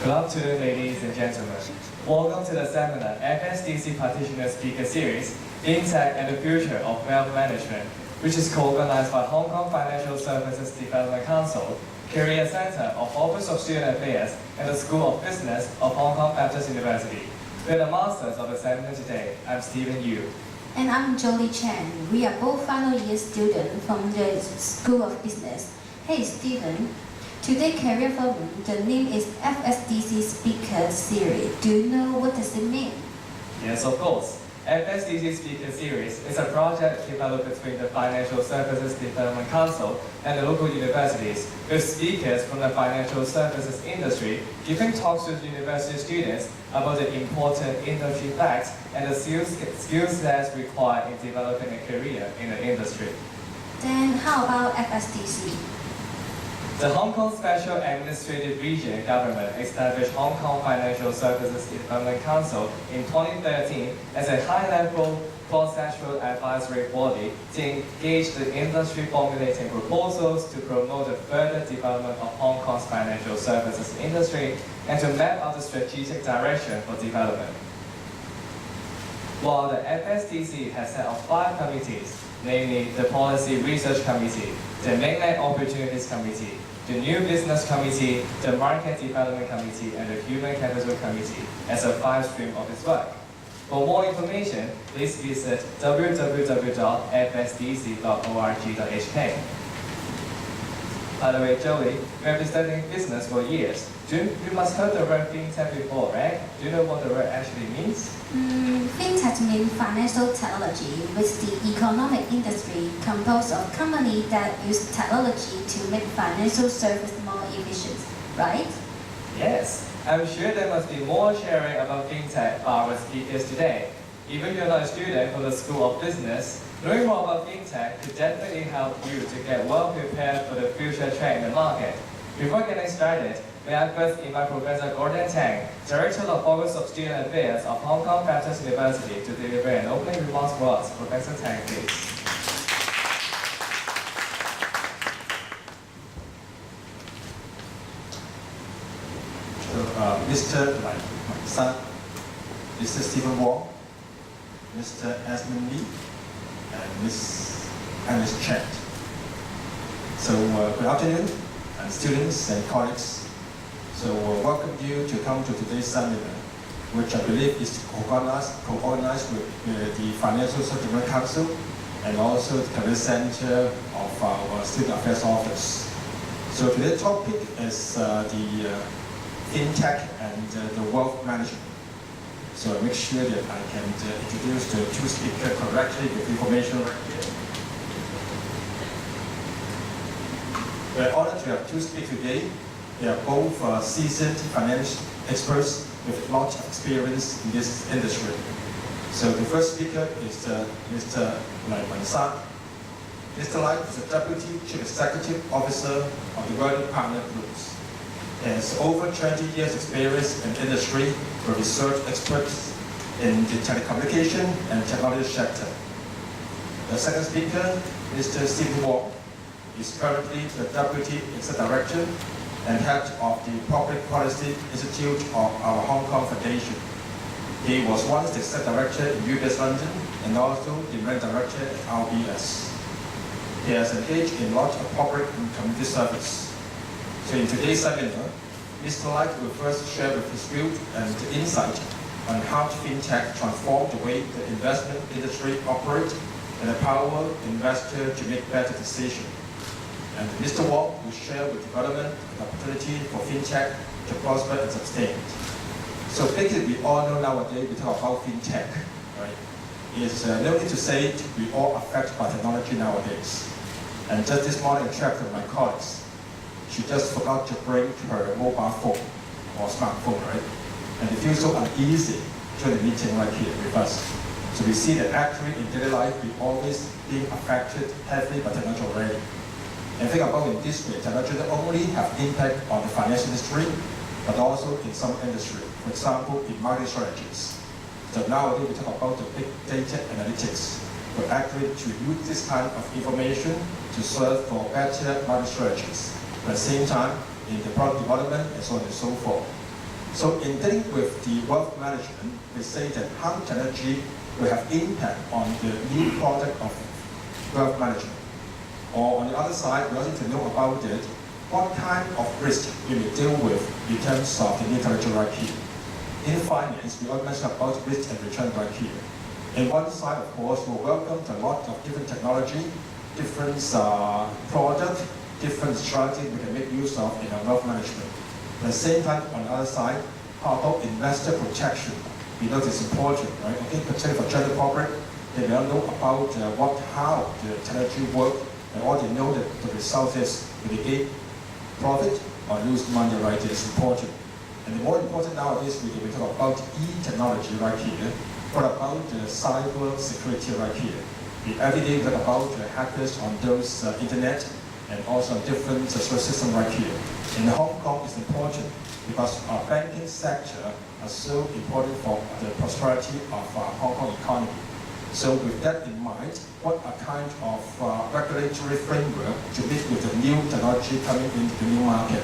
Good afternoon, ladies and gentlemen. Welcome to the seminar FSDC Practitioner Speaker Series, Fintech and the Future of Wealth Management, which is co-organized by Hong Kong Financial Services Development Council, Career Center of Office of Student Affairs, and the School of Business of Hong Kong Baptist University. We're the masters of the seminar today. I'm Stephen Yu. And I'm Jolie Chan. We are both final year students from the School of Business. Hey Stephen, today Career Forum, the name is FSDC Speaker Series. Do you know what does it mean? Yes, of course. FSDC Speaker Series is a project developed between the Financial Services Development Council and the local universities, with speakers from the financial services industry giving talks to university students about the important industry facts and the skill sets required in developing a career in the industry. Then how about FSDC? The Hong Kong Special Administrative Region government established Hong Kong Financial Services Development Council in 2013 as a high-level cross-sectoral advisory body to engage the industry formulating proposals to promote the further development of Hong Kong's financial services industry and to map out the strategic direction for development. While the FSDC has set up 5 committees, namely the Policy Research Committee, the Mainland Opportunities Committee, the New Business Committee, the Market Development Committee, and the Human Capital Committee as a 5 stream of its work. For more information, please visit www.fsdc.org.hk. By the way, Jolie, we have been studying business for years. You must have heard the word Fintech before, right? Do you know what the word actually means? Fintech means financial technology, which the economic industry composed of companies that use technology to make financial service more efficient, right? Yes, I'm sure there must be more sharing about Fintech by our speakers today. Even if you're not a student from the School of Business, knowing more about Fintech could definitely help you to get well prepared for the future trend in the market. Before getting started, may I first invite Professor Gordon Tang, Director of Office of Student Affairs of Hong Kong Baptist University, to deliver an opening remarks for us. Professor Tang, please. So, Mr. my son, Mr. Stephen Wong, Mr. Esmond Lee, and Miss Alice Chan. So, good afternoon, students and colleagues. So, welcome you to come to today's seminar, which I believe is co-organized with the Financial Services Council and also the Career Center of our Student Affairs Office. So, today's topic is the Fintech and the wealth management. So I make sure that I can introduce the 2 speakers correctly with information right here. We're honored to have 2 speakers today. They are both seasoned financial experts with lots of experience in this industry. So the first speaker is Mr. Lai Wan-san. Mr. Lai is the Deputy Chief Executive Officer of the World Partner Groups. He has over 20 years experience in industry with research experts in the telecommunication and technology sector. The second speaker, Mr. Stephen Wong, is currently the Deputy Executive Director and Head of the Public Policy Institute of our Hong Kong Foundation. He was once the Executive Director in UBS London and also the Main Director at RBS. He has engaged in lots of public and community service. So in today's seminar, Mr. Lai will first share with his view and insight on how Fintech transform the way the investment industry operates and empower investors to make better decisions. And Mr. Wong will share with the government an opportunity for Fintech to prosper and sustain. So basically, we all know nowadays we talk about Fintech, right? It's no need to say we all affected by technology nowadays. And just this morning, I checked with my colleagues. She just forgot to bring her mobile phone or smartphone, right? And they feel so uneasy during the meeting right here with us. So we see that actually in daily life, we always being affected heavily by technology already. And think about in this way, technology not only have impact on the financial industry, but also in some industry. For example, in marketing strategies. So nowadays we talk about the big data analytics. But actually to use this kind of information to serve for better marketing strategies. At the same time, in the product development and so on and so forth. So in dealing with the wealth management, we say that how technology will have impact on the new product of wealth management. Or on the other side, we also need to know about it, what kind of risk we may deal with in terms of the new technology right here. In finance, we always talk about risk and return right here. And one side, of course, will welcome a lot of different technology, different product, different strategy we can make use of in our wealth management. At the same time, on the other side, how about investor protection? We know it's important, right? Okay, particularly for general corporate, they don't know about how the technology works, and all they know that the result is will they gain profit or lose money, right? It's important. And the more important nowadays, we talk about e-technology right here. What about the cyber security right here? We every day talk about hackers on those internet and also different systems right here. In Hong Kong, it's important because our banking sector is so important for the prosperity of Hong Kong economy. So with that in mind, what are kind of regulatory framework to meet with the new technology coming into the new market?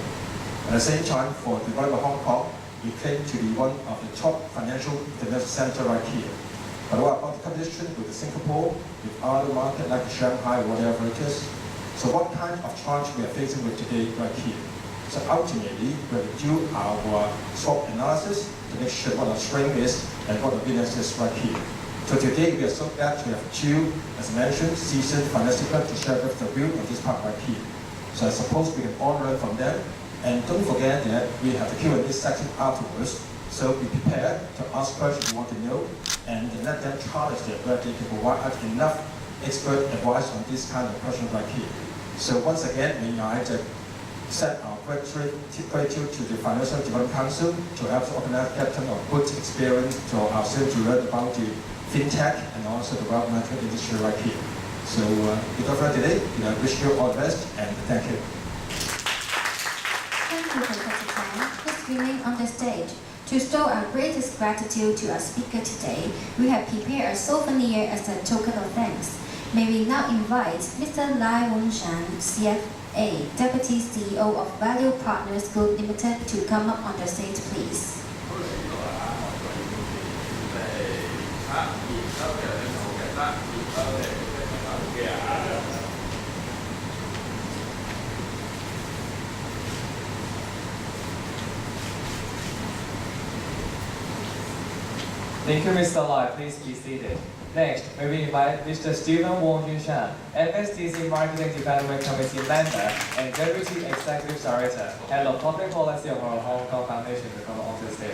At the same time, for the development of Hong Kong, we claim to be one of the top financial international center right here. But what about the competition with Singapore, with other markets like Shanghai, whatever it is? So what kind of challenge we are facing with today right here? So ultimately, we will do our SWOT analysis to make sure what our strength is and what our weakness is right here. So today we are so glad to have two, as mentioned, seasoned financial people to share with the view of this part right here. So I suppose we can all learn from them. And don't forget that we have the Q&A section afterwards. So be prepared to ask questions you want to know and let them challenge them whether they can provide us enough expert advice on this kind of question right here. So once again, may I set our gratitude to the Financial Development Council to help to organize captain of good experience to ourselves to learn about the Fintech and also the wealth management industry right here. So without further delay, I wish you all the best and thank you. Thank you, Professor Tang. Please remain on the stage. To show our greatest gratitude to our speaker today, we have prepared a souvenir as a token of thanks. May we now invite Mr. Lai Wunshan, CFA, Deputy CEO of Value Partners Group Limited, to come up on the stage, please. Thank you, Mr. Lai. Please be seated. Next, may we invite Mr. Stephen Wong Yunshan, FSDC Marketing Development Committee member and Deputy Executive Director, Head of Public Policy of our Hong Kong Foundation, to come on the stage.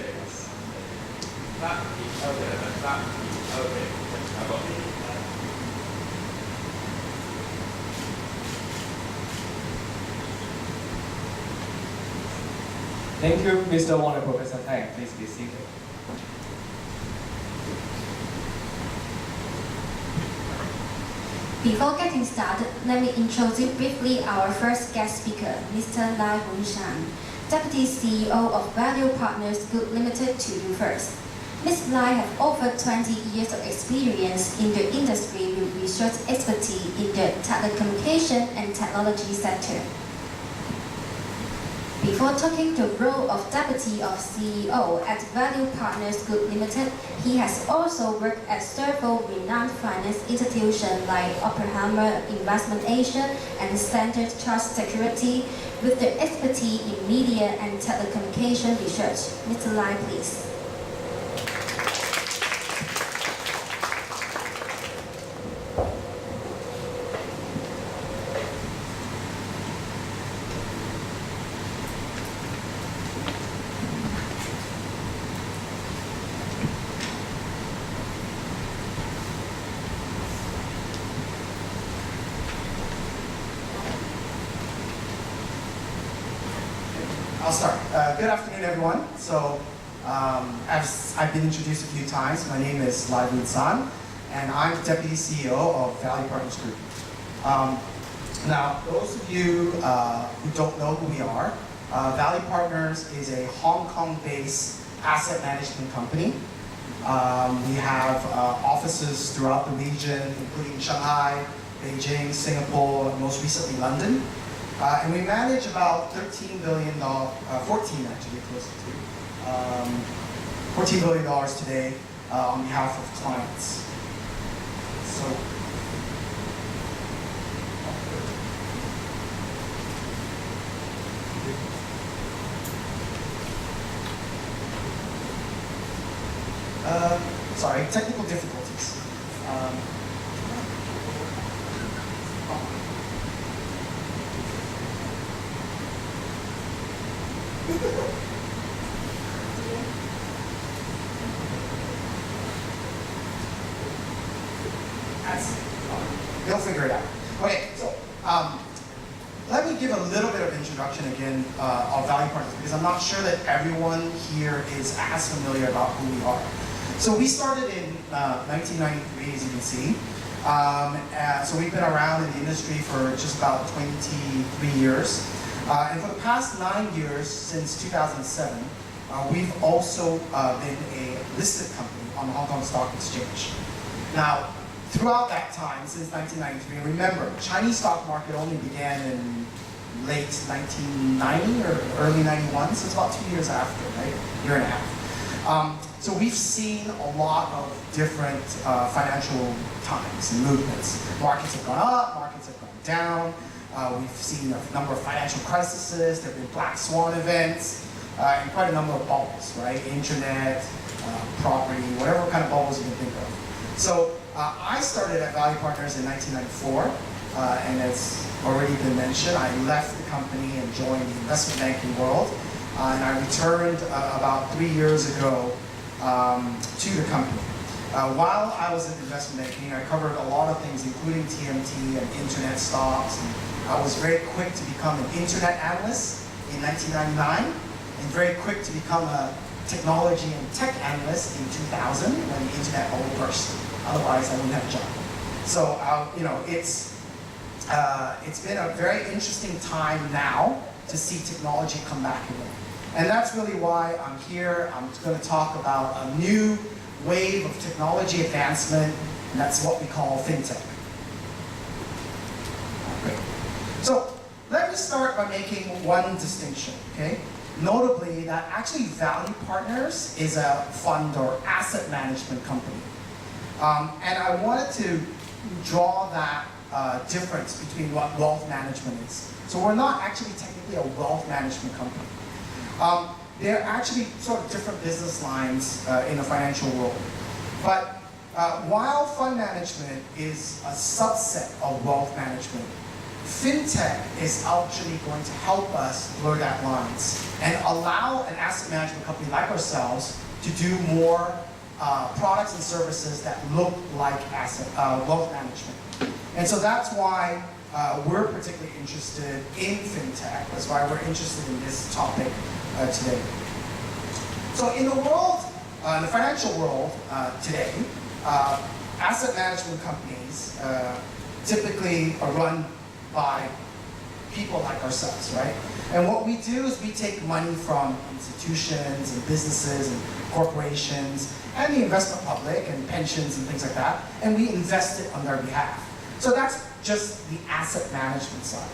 Thank you, Mr. Wong and Professor Tang. Please be seated. Before getting started, let me introduce briefly our first guest speaker, Mr. Lai Wunshan, Deputy CEO of Value Partners Group Limited, to you first. Ms. Lai has over 20 years of experience in the industry with research expertise in the telecommunication and technology sector. Before taking the role of Deputy of CEO at Value Partners Group Limited, he has also worked at several renowned finance institutions like Oppenheimer Investment Asia and Standard Trust Security, with their expertise in media and telecommunication research. Mr. Lai, please. I'll start. Good afternoon, everyone. So, as I've been introduced a few times, my name is Lai Wunshan, and I'm Deputy CEO of Value Partners Group. Now, those of you who don't know who we are, Value Partners is a Hong Kong-based asset management company. We have offices throughout the region, including Shanghai, Beijing, Singapore, and most recently London. And we manage about $13 billion, 14 actually, close to, $14 billion today on behalf of clients. So, sorry, technical difficulties. They'll figure it out. Okay, so let me give a little bit of introduction again of Value Partners, because I'm not sure that everyone here is as familiar about who we are. So we started in 1993, as you can see. So we've been around in the industry for just about 23 years. And for the past 9 years, since 2007, we've also been a listed company on the Hong Kong Stock Exchange. Now, throughout that time, since 1993, remember, Chinese stock market only began in late 1990 or early 91, so it's about 2 years after, right? Year and a half. So we've seen a lot of different financial times and movements. Markets have gone up, markets have gone down. We've seen a number of financial crises, there have been black swan events, and quite a number of bubbles, right? Internet, property, whatever kind of bubbles you can think of. So I started at Value Partners in 1994, and as already been mentioned, I left the company and joined the investment banking world, and I returned about 3 years ago to the company. While I was in investment banking, I covered a lot of things, including TMT and internet stocks. And I was very quick to become an internet analyst in 1999, and very quick to become a technology and tech analyst in 2000 when the internet bubble burst. Otherwise, I wouldn't have a job. So, you know, it's been a very interesting time now to see technology come back again. And that's really why I'm here. I'm going to talk about a new wave of technology advancement, and that's what we call Fintech. Okay. So let me start by making one distinction, okay? Notably that actually Value Partners is a fund or asset management company. And I wanted to draw that difference between what wealth management is. So we're not actually technically a wealth management company. They're actually sort of different business lines in the financial world. But while fund management is a subset of wealth management, Fintech is actually going to help us blur that lines and allow an asset management company like ourselves to do more products and services that look like wealth management. And so that's why we're particularly interested in Fintech. That's why we're interested in this topic today. So in the world, in the financial world today, asset management companies typically are run by people like ourselves, right? And what we do is we take money from institutions and businesses and corporations and the investment public and pensions and things like that, and we invest it on their behalf. So that's just the asset management side.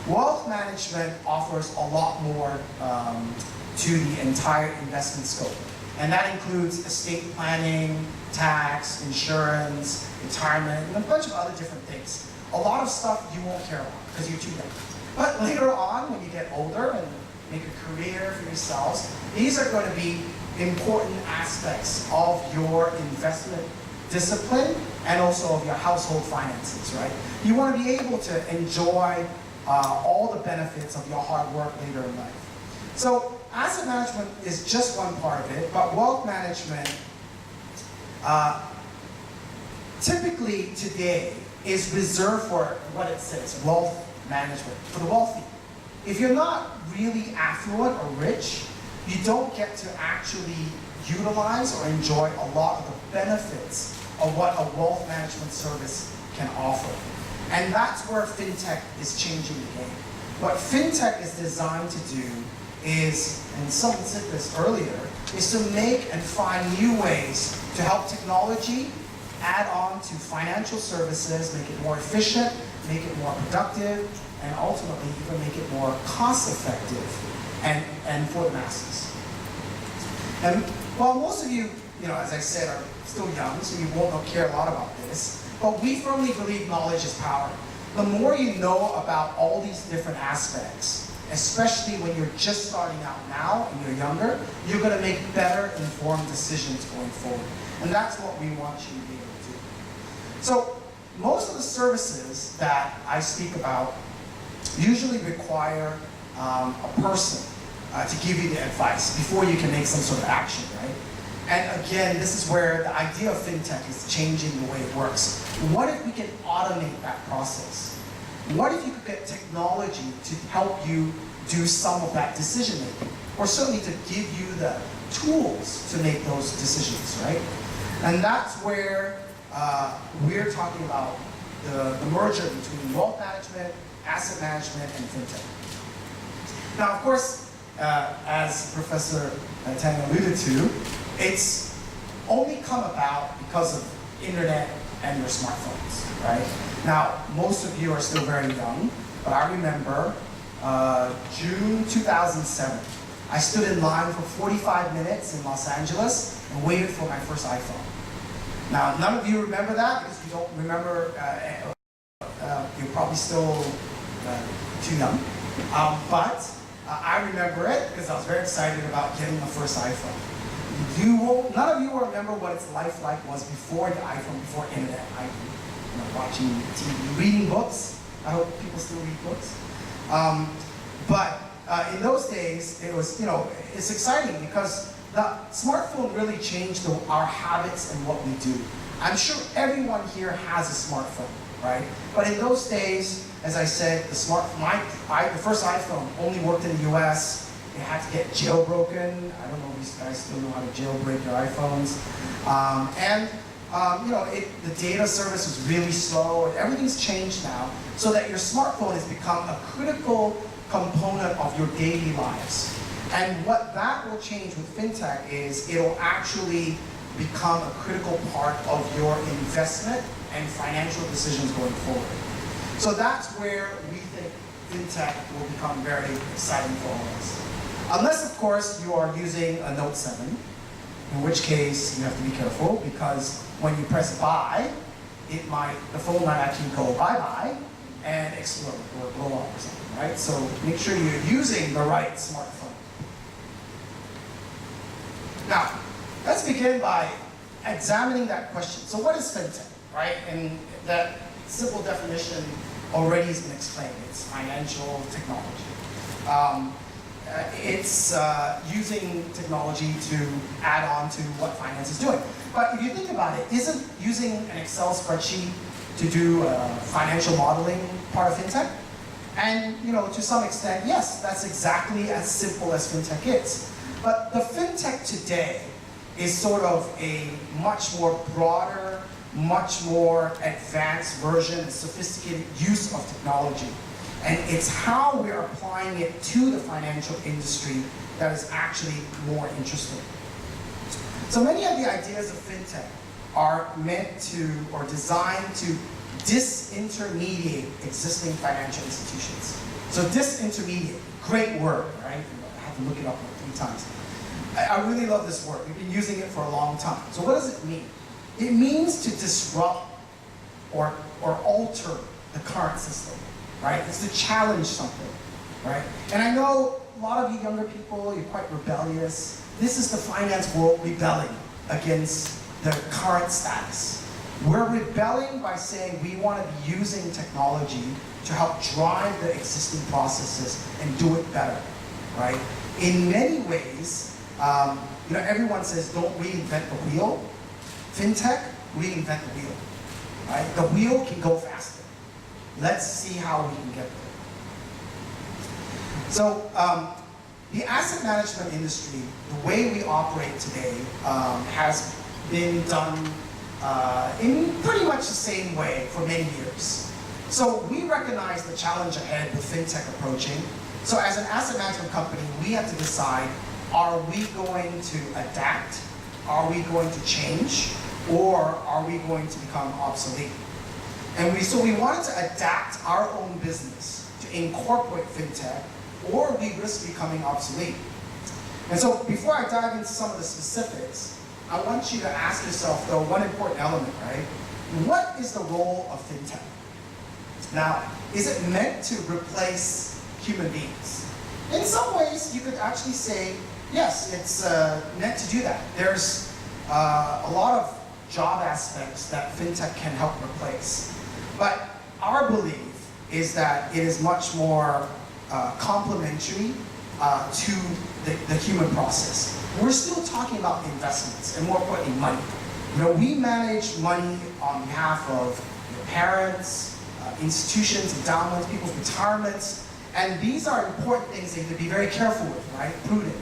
Wealth management offers a lot more to the entire investment scope. And that includes estate planning, tax, insurance, retirement, and a bunch of other different things. A lot of stuff you won't care about because you're too young. But later on, when you get older and make a career for yourselves, these are going to be important aspects of your investment discipline and also of your household finances, right? You want to be able to enjoy all the benefits of your hard work later in life. So asset management is just one part of it, but wealth management typically today is reserved for what it says, wealth management, for the wealthy. If you're not really affluent or rich, you don't get to actually utilize or enjoy a lot of the benefits of what a wealth management service can offer. And that's where Fintech is changing the game. What Fintech is designed to do is, and someone said this earlier, is to make and find new ways to help technology add on to financial services, make it more efficient, make it more productive, and ultimately even make it more cost-effective and for the masses. And while most of you, as I said, are still young, so you won't care a lot about this, but we firmly believe knowledge is power. The more you know about all these different aspects, especially when you're just starting out now and you're younger, you're going to make better informed decisions going forward. And that's what we want you to be able to do. So most of the services that I speak about usually require a person to give you the advice before you can make some sort of action, right? And again, this is where the idea of fintech is changing the way it works. What if we can automate that process? What if you could get technology to help you do some of that decision making? Or certainly to give you the tools to make those decisions, right? And that's where we're talking about the merger between wealth management, asset management, and fintech. Now, of course, as Professor Tang alluded to, it's only come about because of internet and your smartphones, right? Now, most of you are still very young, but I remember June 2007, I stood in line for 45 minutes in Los Angeles and waited for my first iPhone. Now, none of you remember that because you don't remember, you're probably still too young. But I remember it because I was very excited about getting the first iPhone. None of you will remember what its life like was before the iPhone, before internet. Watching TV, reading books. I hope people still read books. But in those days, it was, it's exciting because the smartphone really changed our habits and what we do. I'm sure everyone here has a smartphone, right? But in those days, as I said, the first iPhone only worked in the US. It had to get jailbroken. I don't know if these guys still know how to jailbreak your iPhones. The data service was really slow. Everything's changed now so that your smartphone has become a critical component of your daily lives. And what that will change with fintech is it'll actually become a critical part of your investment and financial decisions going forward. So that's where we think fintech will become very exciting for all of us. Unless, of course, you are using a Note 7, in which case you have to be careful because when you press buy, the phone might actually go bye-bye and explode or blow up or something, right? So make sure you're using the right smartphone. Now, let's begin by examining that question. So what is fintech, right? And that simple definition already has been explained. It's financial technology. It's using technology to add on to what finance is doing. But if you think about it, isn't using an Excel spreadsheet to do financial modeling part of fintech? And to some extent, yes, that's exactly as simple as fintech is. But the fintech today is sort of a much more broader, much more advanced version and sophisticated use of technology. And it's how we're applying it to the financial industry that is actually more interesting. So many of the ideas of fintech are meant to, or designed to, disintermediate existing financial institutions. So disintermediate, great word, right? I had to look it up like 3 times. I really love this word. We've been using it for a long time. So what does it mean? It means to disrupt or alter the current system, right? It's to challenge something, right? And I know a lot of you younger people, you're quite rebellious. This is the finance world rebelling against the current status. We're rebelling by saying we want to be using technology to help drive the existing processes and do it better, right? In many ways, everyone says don't reinvent the wheel. Fintech, reinvent the wheel, right? The wheel can go faster. Let's see how we can get there. So the asset management industry, the way we operate today, has been done in pretty much the same way for many years. So we recognize the challenge ahead with fintech approaching. So as an asset management company, we have to decide, are we going to adapt? Are we going to change? Or are we going to become obsolete? And so we wanted to adapt our own business to incorporate fintech, or we risk becoming obsolete. And so before I dive into some of the specifics, I want you to ask yourself, though, one important element, right? What is the role of fintech? Now, is it meant to replace human beings? In some ways, you could actually say, yes, it's meant to do that. There's a lot of job aspects that fintech can help replace. But our belief is that it is much more complementary to the human process. We're still talking about investments, and more importantly, money. You know, we manage money on behalf of your parents, institutions, endowments, people's retirements, and these are important things that you have to be very careful with, right? Prudent.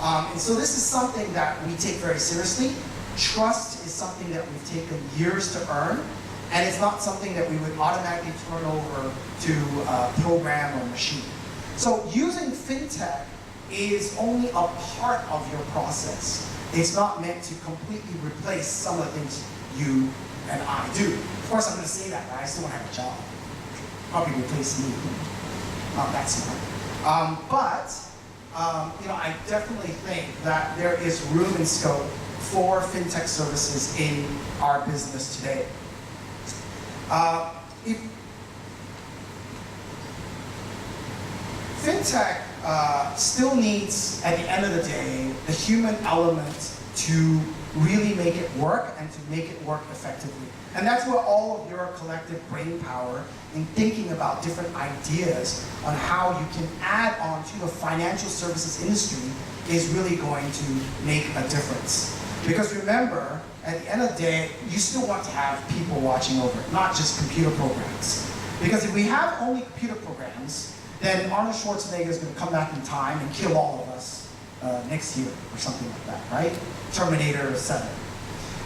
And so this is something that we take very seriously. Trust is something that we've taken years to earn, and it's not something that we would automatically turn over to a program or machine. So using fintech is only a part of your process. It's not meant to completely replace some of the things you and I do. Of course, I'm going to say that, right? I still don't have a job. Probably replace me. Not that smart. You know, I definitely think that there is room and scope for fintech services in our business today. Fintech still needs, at the end of the day, the human element to really make it work and to make it work effectively. And that's where all of your collective brain power in thinking about different ideas on how you can add on to the financial services industry is really going to make a difference. Because remember, at the end of the day, you still want to have people watching over it, not just computer programs. Because if we have only computer programs, then Arnold Schwarzenegger is going to come back in time and kill all of us next year or something like that, right? Terminator 7.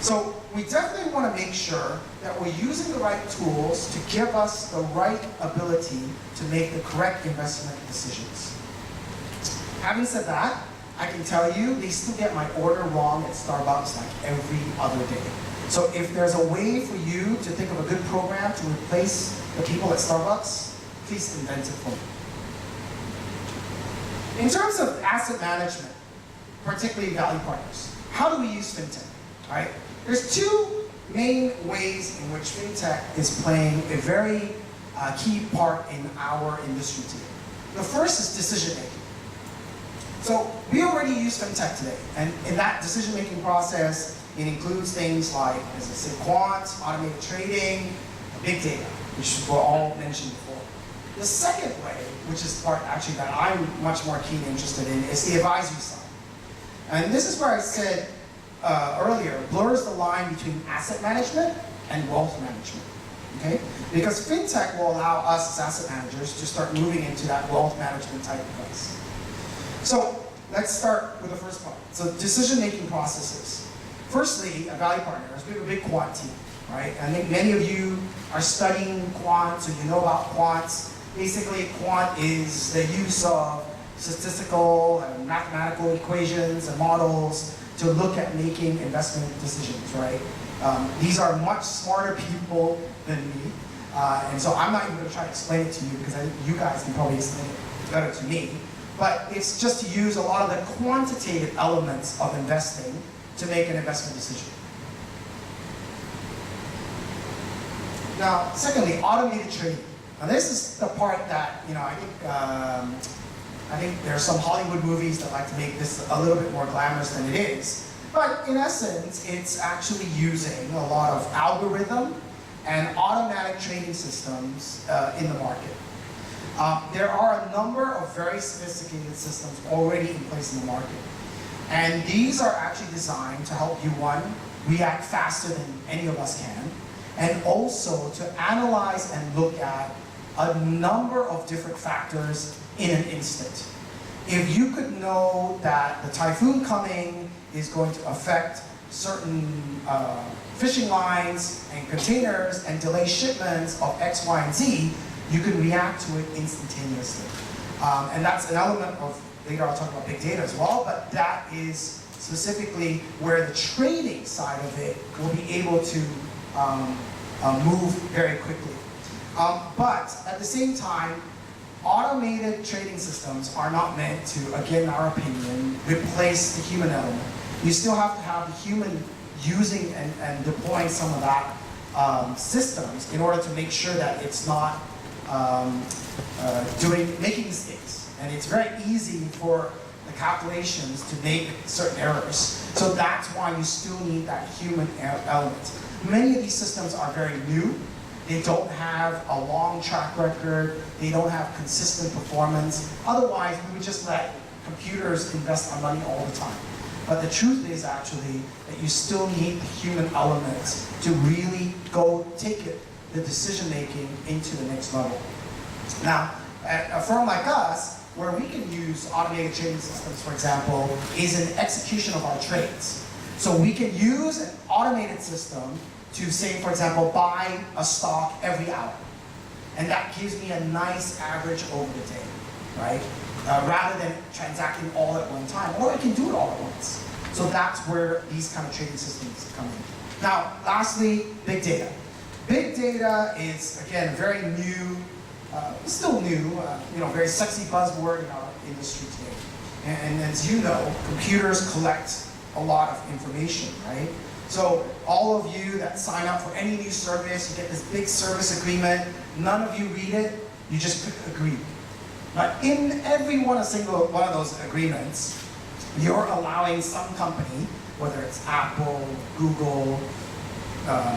So we definitely want to make sure that we're using the right tools to give us the right ability to make the correct investment decisions. Having said that, I can tell you they still get my order wrong at Starbucks like every other day. So if there's a way for you to think of a good program to replace the people at Starbucks, please invent it for me. In terms of asset management, particularly value partners, how do we use fintech? Right? There's two main ways in which fintech is playing a very key part in our industry today. The first is decision making. So we already use fintech today, and in that decision-making process, it includes things like, as I said, quant, automated trading, big data, which were all mentioned before. The second way, which is the part actually that I'm much more keenly interested in, is the advisory side. And this is where I said earlier, blurs the line between asset management and wealth management. Okay? Because fintech will allow us as asset managers to start moving into that wealth management type of place. So let's start with the first part. So decision-making processes. Firstly, at Value Partners, we have a big quant team, right? I think many of you are studying quant, so you know about quants. Basically, quant is the use of statistical and mathematical equations and models to look at making investment decisions, right? These are much smarter people than me, and so I'm not even going to try to explain it to you because I think you guys can probably explain it better to me. But it's just to use a lot of the quantitative elements of investing to make an investment decision. Now, secondly, automated trading. Now, this is the part that, you know, I think there are some Hollywood movies that like to make this a little bit more glamorous than it is. But in essence, it's actually using a lot of algorithm and automatic trading systems in the market. There are a number of very sophisticated systems already in place in the market. And these are actually designed to help you, one, react faster than any of us can, and also to analyze and look at a number of different factors in an instant. If you could know that the typhoon coming is going to affect certain fishing lines and containers and delay shipments of X, Y, and Z, you can react to it instantaneously. And that's an element of, later I'll talk about big data as well, but that is specifically where the trading side of it will be able to move very quickly. But at the same time, automated trading systems are not meant to, again, in our opinion, replace the human element. You still have to have the human using and deploying some of that systems in order to make sure that it's not making mistakes. And it's very easy for the calculations to make certain errors. So that's why you still need that human element. Many of these systems are very new. They don't have a long track record. They don't have consistent performance. Otherwise, we would just let computers invest our money all the time. But the truth is actually that you still need the human element to really go take the decision making into the next level. Now, at a firm like us, where we can use automated trading systems, for example, is in execution of our trades. So we can use an automated system to say, for example, buy a stock every hour. And that gives me a nice average over the day, right? Rather than transacting all at one time, or I can do it all at once. So that's where these kind of trading systems come in. Now, lastly, big data. Big data is, again, very new, still new, very sexy buzzword in our industry today. And as you know, computers collect a lot of information, right? So all of you that sign up for any new service, you get this big service agreement, none of you read it, you just click agree. But in every single one of those agreements, you're allowing some company, whether it's Apple, Google,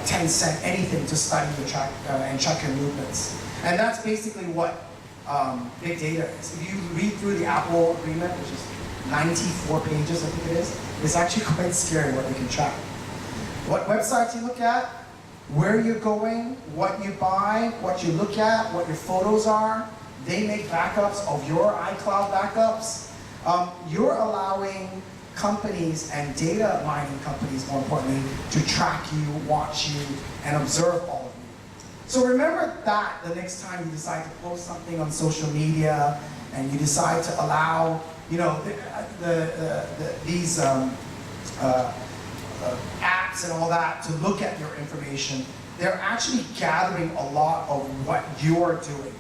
Tencent, anything to study your track and check your movements. And that's basically what big data is. If you read through the Apple agreement, which is 94 pages, I think it is, it's actually quite scary what you can track. What websites you look at, where you're going, what you buy, what you look at, what your photos are. They make backups of your iCloud backups. You're allowing companies and data mining companies, more importantly, to track you, watch you, and observe all of you. So remember that the next time you decide to post something on social media and you decide to allow, these apps and all that to look at your information. They're actually gathering a lot of what you're doing.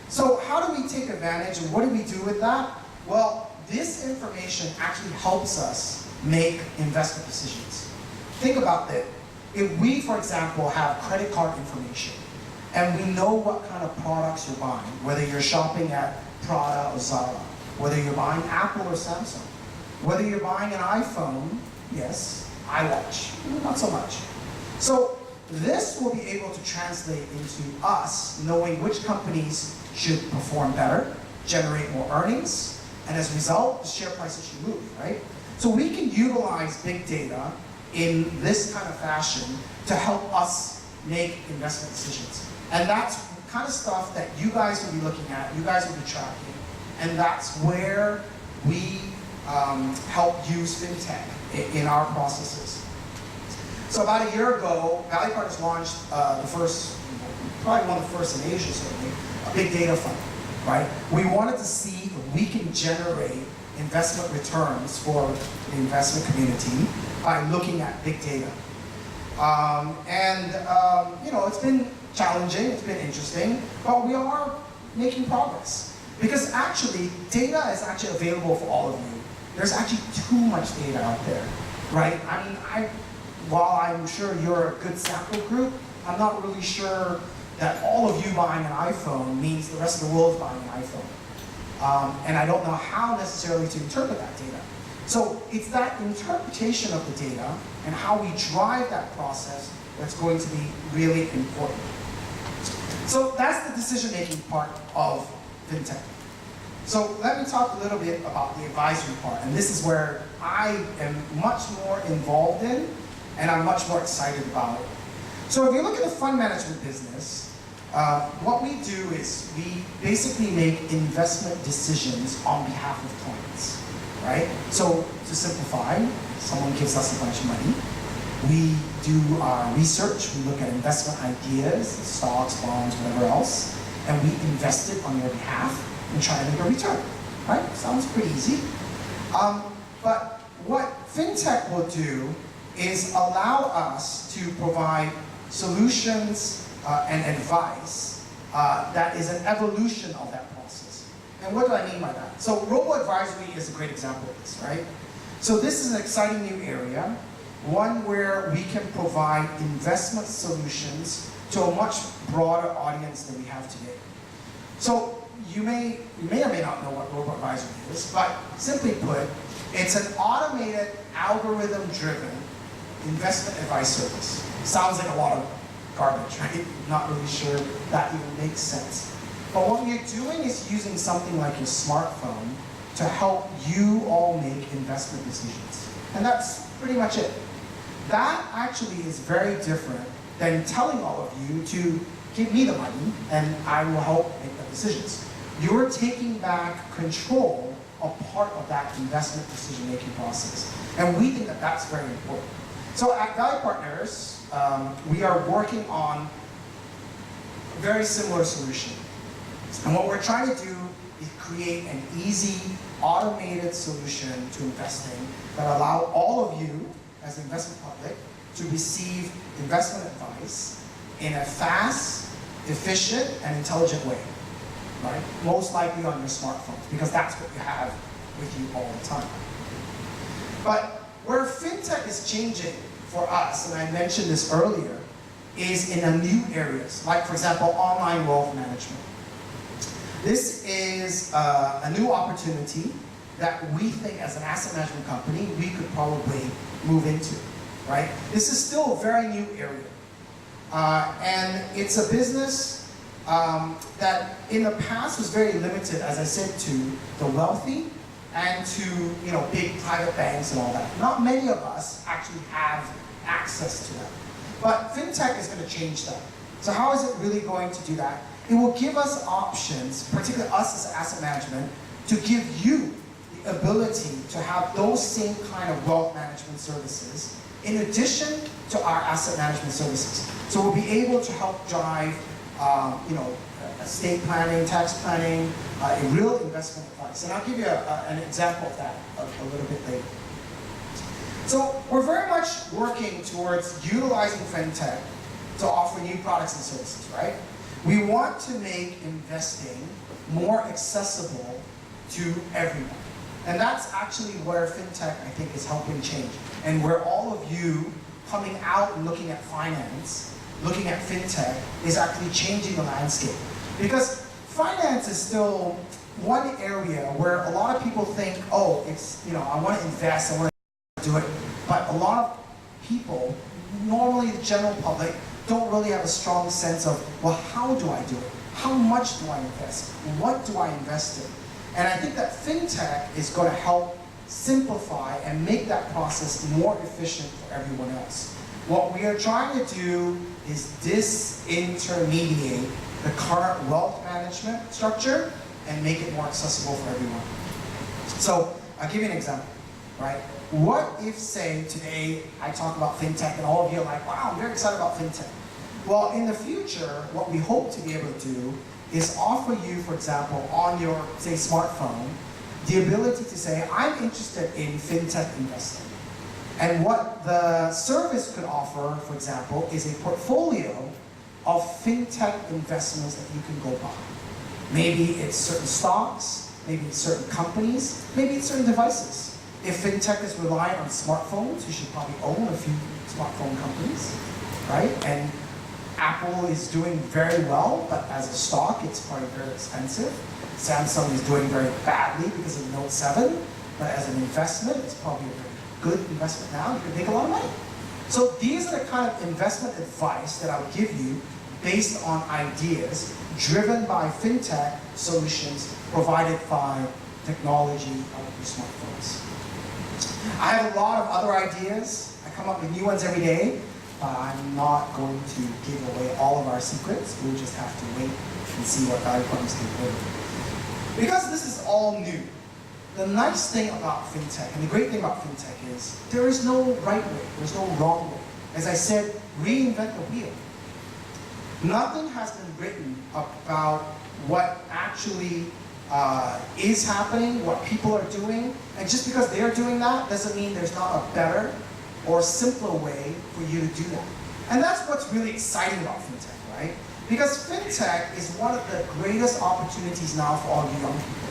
So how do we take advantage and what do we do with that? Well, this information actually helps us make investment decisions. Think about it. If we, for example, have credit card information and we know what kind of products you're buying, whether you're shopping at Prada or Zara, whether you're buying Apple or Samsung, whether you're buying an iPhone, yes, iWatch, not so much. So this will be able to translate into us knowing which companies should perform better, generate more earnings, and as a result, the share prices should move, right? So we can utilize big data in this kind of fashion to help us make investment decisions. And that's the kind of stuff that you guys will be looking at, you guys will be tracking, and that's where we help use Fintech in our processes. So about a year ago, Value Partners launched probably one of the first in Asia certainly, a big data fund, right? We wanted to see if we can generate investment returns for the investment community by looking at big data. It's been challenging, it's been interesting, but we are making progress. Because actually, data is actually available for all of you. There's actually too much data out there, right? I mean, while I'm sure you're a good sample group, I'm not really sure that all of you buying an iPhone means the rest of the world is buying an iPhone. And I don't know how necessarily to interpret that data. So it's that interpretation of the data and how we drive that process that's going to be really important. So that's the decision-making part of Fintech. So let me talk a little bit about the advisory part, and this is where I am much more involved in, and I'm much more excited about it. So if you look at the fund management business, what we do is we basically make investment decisions on behalf of clients, right? So to simplify, someone gives us a bunch of money, we do our research, we look at investment ideas, stocks, bonds, whatever else, and we invest it on your behalf and try to make a return, right? Sounds pretty easy. But what Fintech will do is allow us to provide solutions and advice that is an evolution of that process. And what do I mean by that? So robo-advisory is a great example of this, right? So this is an exciting new area, one where we can provide investment solutions to a much broader audience than we have today. So you may or may not know what robo-advisory is, but simply put, it's an automated, algorithm-driven investment advice service. Sounds like a lot of garbage, right? Not really sure that even makes sense. But what we're doing is using something like your smartphone to help you all make investment decisions. And that's pretty much it. That actually is very different than telling all of you to give me the money and I will help make the decisions. You're taking back control of part of that investment decision-making process. And we think that that's very important. So at Value Partners, we are working on a very similar solution. And what we're trying to do is create an easy, automated solution to investing that allow all of you, as the investment public, to receive investment advice in a fast, efficient, and intelligent way, right? Most likely on your smartphones, because that's what you have with you all the time. But where fintech is changing for us, and I mentioned this earlier, is in a new areas, like for example, online wealth management. This is a new opportunity that we think as an asset management company, we could probably move into, right? This is still a very new area. And it's a business that in the past was very limited, as I said, to the wealthy and to big private banks and all that. Not many of us actually have access to that. But fintech is going to change that. So how is it really going to do that? It will give us options, particularly us as asset management, to give you the ability to have those same kind of wealth management services in addition to our asset management services. So we'll be able to help drive estate planning, tax planning, a real investment advice. And I'll give you an example of that a little bit later. So we're very much working towards utilizing fintech to offer new products and services, right? We want to make investing more accessible to everyone. And that's actually where fintech, I think, is helping change. And where all of you coming out and looking at finance, looking at fintech, is actually changing the landscape. Because finance is still one area where a lot of people think, oh, it's, I want to invest, I want to do it. But a lot of people, normally the general public, don't really have a strong sense of, well, how do I do it? How much do I invest? What do I invest in? And I think that fintech is going to help simplify and make that process more efficient for everyone else. What we are trying to do is disintermediate the current wealth management structure and make it more accessible for everyone. So I'll give you an example, right? What if, say, today I talk about fintech and all of you are like, wow, I'm very excited about fintech. Well, in the future, what we hope to be able to do is offer you, for example, on your, say, smartphone, the ability to say, I'm interested in fintech investing. And what the service could offer, for example, is a portfolio of fintech investments that you can go buy. Maybe it's certain stocks, maybe it's certain companies, maybe it's certain devices. If fintech is reliant on smartphones, you should probably own a few smartphone companies, right? And Apple is doing very well, but as a stock, it's probably very expensive. Samsung is doing very badly because of the Note 7, but as an investment, it's probably a very good investment now. You can make a lot of money. So these are the kind of investment advice that I would give you based on ideas driven by fintech solutions provided by technology of your smartphones. I have a lot of other ideas. I come up with new ones every day. I'm not going to give away all of our secrets. We'll just have to wait and see what Value Partners can do. Because this is all new, the nice thing about fintech, and the great thing about fintech is there is no right way, there's no wrong way. As I said, reinvent the wheel. Nothing has been written about what actually is happening, what people are doing, and just because they're doing that doesn't mean there's not a better or simpler way for you to do that. And that's what's really exciting about fintech, right? Because fintech is one of the greatest opportunities now for all you young people.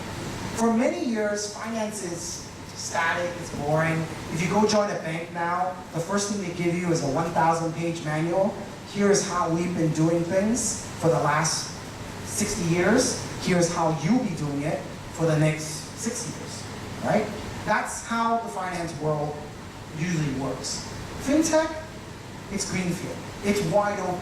For many years, finance is static, it's boring. If you go join a bank now, the first thing they give you is a 1,000-page manual. Here's how we've been doing things for the last 60 years. Here's how you'll be doing it for the next 6 years, right? That's how the finance world usually works. Fintech, it's greenfield. It's wide open.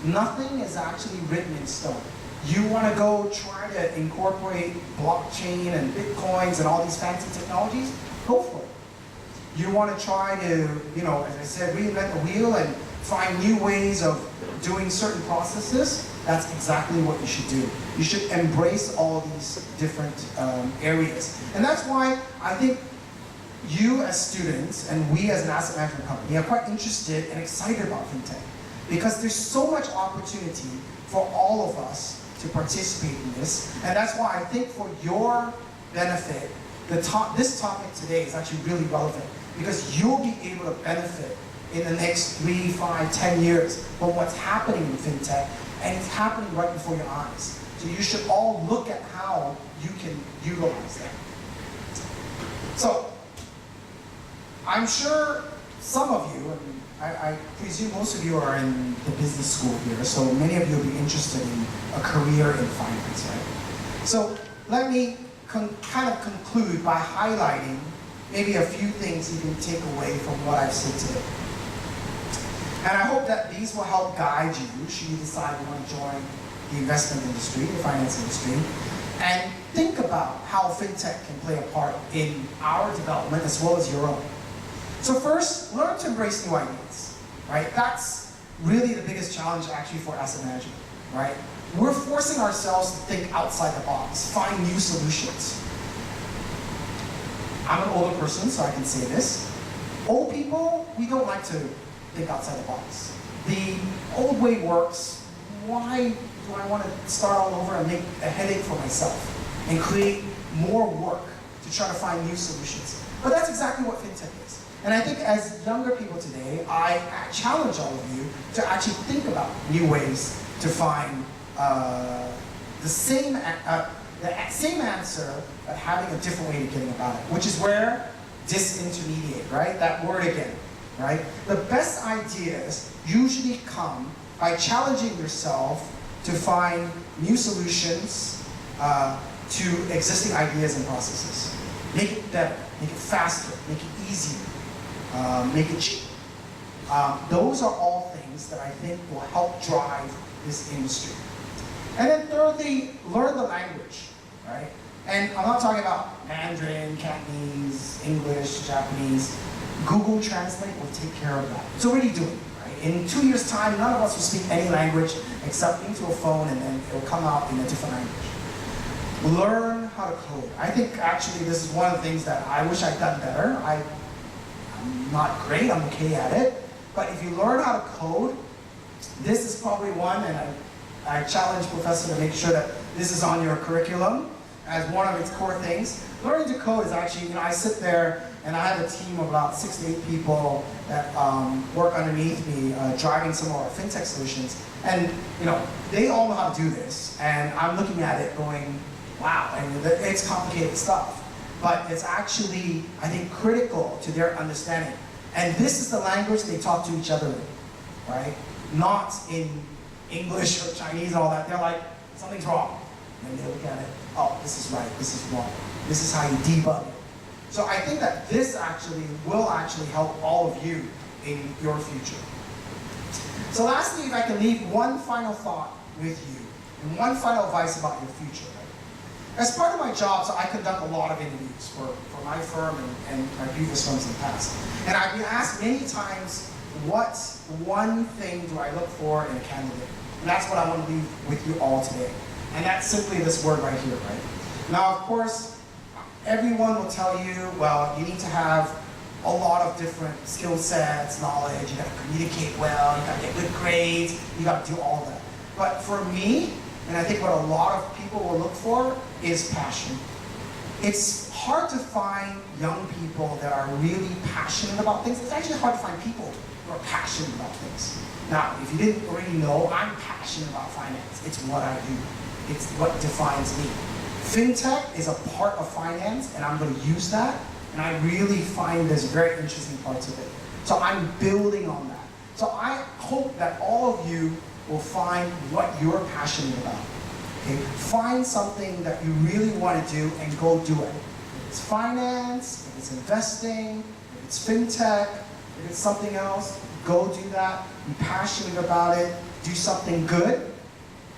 Nothing is actually written in stone. You want to go try to incorporate blockchain and bitcoins and all these fancy technologies? Go for it. You want to try to, as I said, reinvent the wheel and find new ways of doing certain processes? That's exactly what you should do. You should embrace all these different areas. And that's why I think you as students and we as an asset management company are quite interested and excited about FinTech, because there's so much opportunity for all of us to participate in this. And that's why I think for your benefit, this topic today is actually really relevant, because you'll be able to benefit in the next 3, 5, 10 years from what's happening in FinTech, and it's happening right before your eyes. So you should all look at how you can utilize that. So, I'm sure some of you, and I presume most of you are in the business school here, so many of you will be interested in a career in finance, right? So let me kind of conclude by highlighting maybe a few things you can take away from what I've said today. And I hope that these will help guide you should you decide you want to join the investment industry, the finance industry, and think about how FinTech can play a part in our development as well as your own. So first, learn to embrace new ideas, right? That's really the biggest challenge actually for asset management, right? We're forcing ourselves to think outside the box, find new solutions. I'm an older person, so I can say this. Old people, we don't like to think outside the box. The old way works. Why do I want to start all over and make a headache for myself and create more work to try to find new solutions? But that's exactly what FinTech is. And I think as younger people today, I challenge all of you to actually think about new ways to find the same answer, but having a different way of getting about it, which is where disintermediate, right? That word again, right? The best ideas usually come by challenging yourself to find new solutions to existing ideas and processes. Make it better, make it faster, make it easier. Make it cheap. Those are all things that I think will help drive this industry. And then thirdly, learn the language, right? And I'm not talking about Mandarin, Cantonese, English, Japanese. Google Translate will take care of that. It's already doing it, right? In 2 years' time, none of us will speak any language except into a phone, and then it will come out in a different language. Learn how to code. I think actually this is one of the things that I wish I'd done better. I'm not great, I'm okay at it. But if you learn how to code, this is probably one, and I challenge Professor to make sure that this is on your curriculum as one of its core things. Learning to code is actually, I sit there and I have a team of about 6 to 8 people that work underneath me driving some of our FinTech solutions. And they all know how to do this. And I'm looking at it going, wow, and it's complicated stuff. But it's actually, I think, critical to their understanding. And this is the language they talk to each other in, right? Not in English or Chinese and all that. They're like, something's wrong. And they look at it, oh, this is right, this is wrong. This is how you debug it. So I think that this actually will help all of you in your future. So lastly, if I can leave one final thought with you, and one final advice about your future. As part of my job, so I conduct a lot of interviews for my firm and my previous firms in the past. And I've been asked many times, what one thing do I look for in a candidate? And that's what I want to leave with you all today. And that's simply this word right here, right? Now, of course, everyone will tell you, well, you need to have a lot of different skill sets, knowledge, you gotta communicate well, you gotta get good grades, you gotta do all of that. But for me, and I think what a lot of people will look for is passion. It's hard to find young people that are really passionate about things. It's actually hard to find people who are passionate about things. Now, if you didn't already know, I'm passionate about finance. It's what I do. It's what defines me. Fintech is a part of finance, and I'm going to use that. And I really find there's very interesting parts of it. So I'm building on that. So I hope that all of you will find what you're passionate about. Okay? Find something that you really want to do and go do it. If it's finance, if it's investing, if it's fintech, if it's something else, go do that. Be passionate about it. Do something good.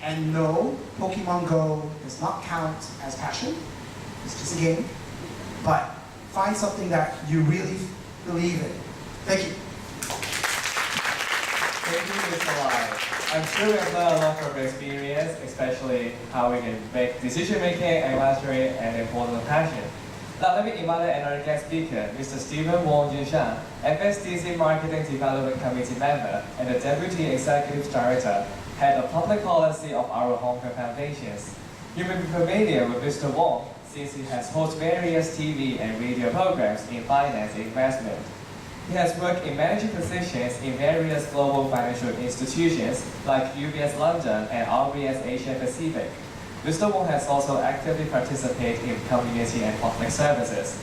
And no, Pokemon Go does not count as passion. It's just a game. But find something that you really believe in. Thank you. Thank you, Mr. Lai. I'm sure we have learned a lot from your experience, especially how we can make decision-making and mastery an important passion. Now let me invite another guest speaker, Mr. Stephen Wong Jinshan, FSDC Marketing Development Committee member and the Deputy Executive Director, Head of Public Policy of our Hong Kong Foundations. You may be familiar with Mr. Wong since he has hosted various TV and radio programs in finance and investment. He has worked in managing positions in various global financial institutions like UBS London and RBS Asia Pacific. Mr. Wong has also actively participated in community and public services.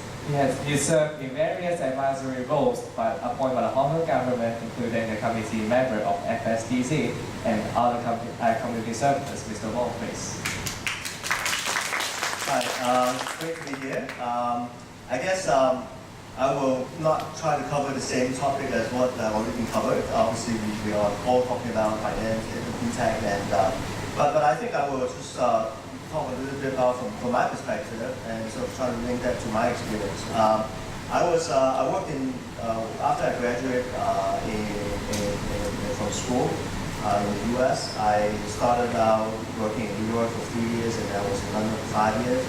He served in various advisory roles appointed by the Hong Kong government, including the committee member of FSDC and other community services. Mr. Wong, please. Hi, great to be here. I guess I will not try to cover the same topic as what already been covered. Obviously, we are all talking about finance and fintech, and but I think I will just talk a little bit about from my perspective and sort of try to link that to my experience. I worked in after I graduated from school in the U.S. I started out working in New York for 3 years, and I was in London for 5 years.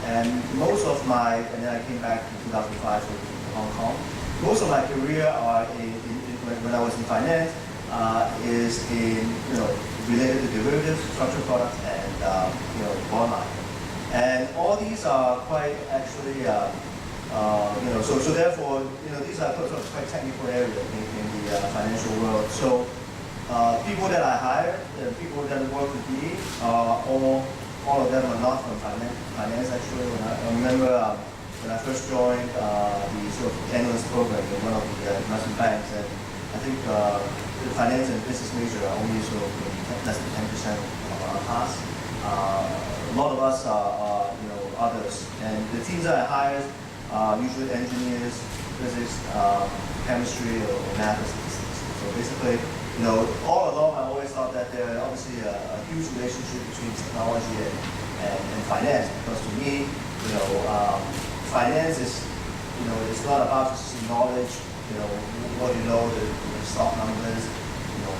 And most of and then I came back in 2005 to Hong Kong. Most of my career when I was in finance is in related to derivatives, structured products, and bond market. And all these are quite actually so therefore these are sort of quite technical areas in the financial world. So people that I hire, people that work with me, all of them are not from finance actually. I remember when I first joined the sort of analyst program in one of the investment banks, and I think the finance and business major are only sort of less than 10% of our class. A lot of us are others, and the teams that I hire are usually engineers, physics, chemistry, or math and statistics. So basically, all along I always thought that there obviously a huge relationship between technology and finance, because to me, finance is, it's not about just knowledge, what you know, the stock numbers,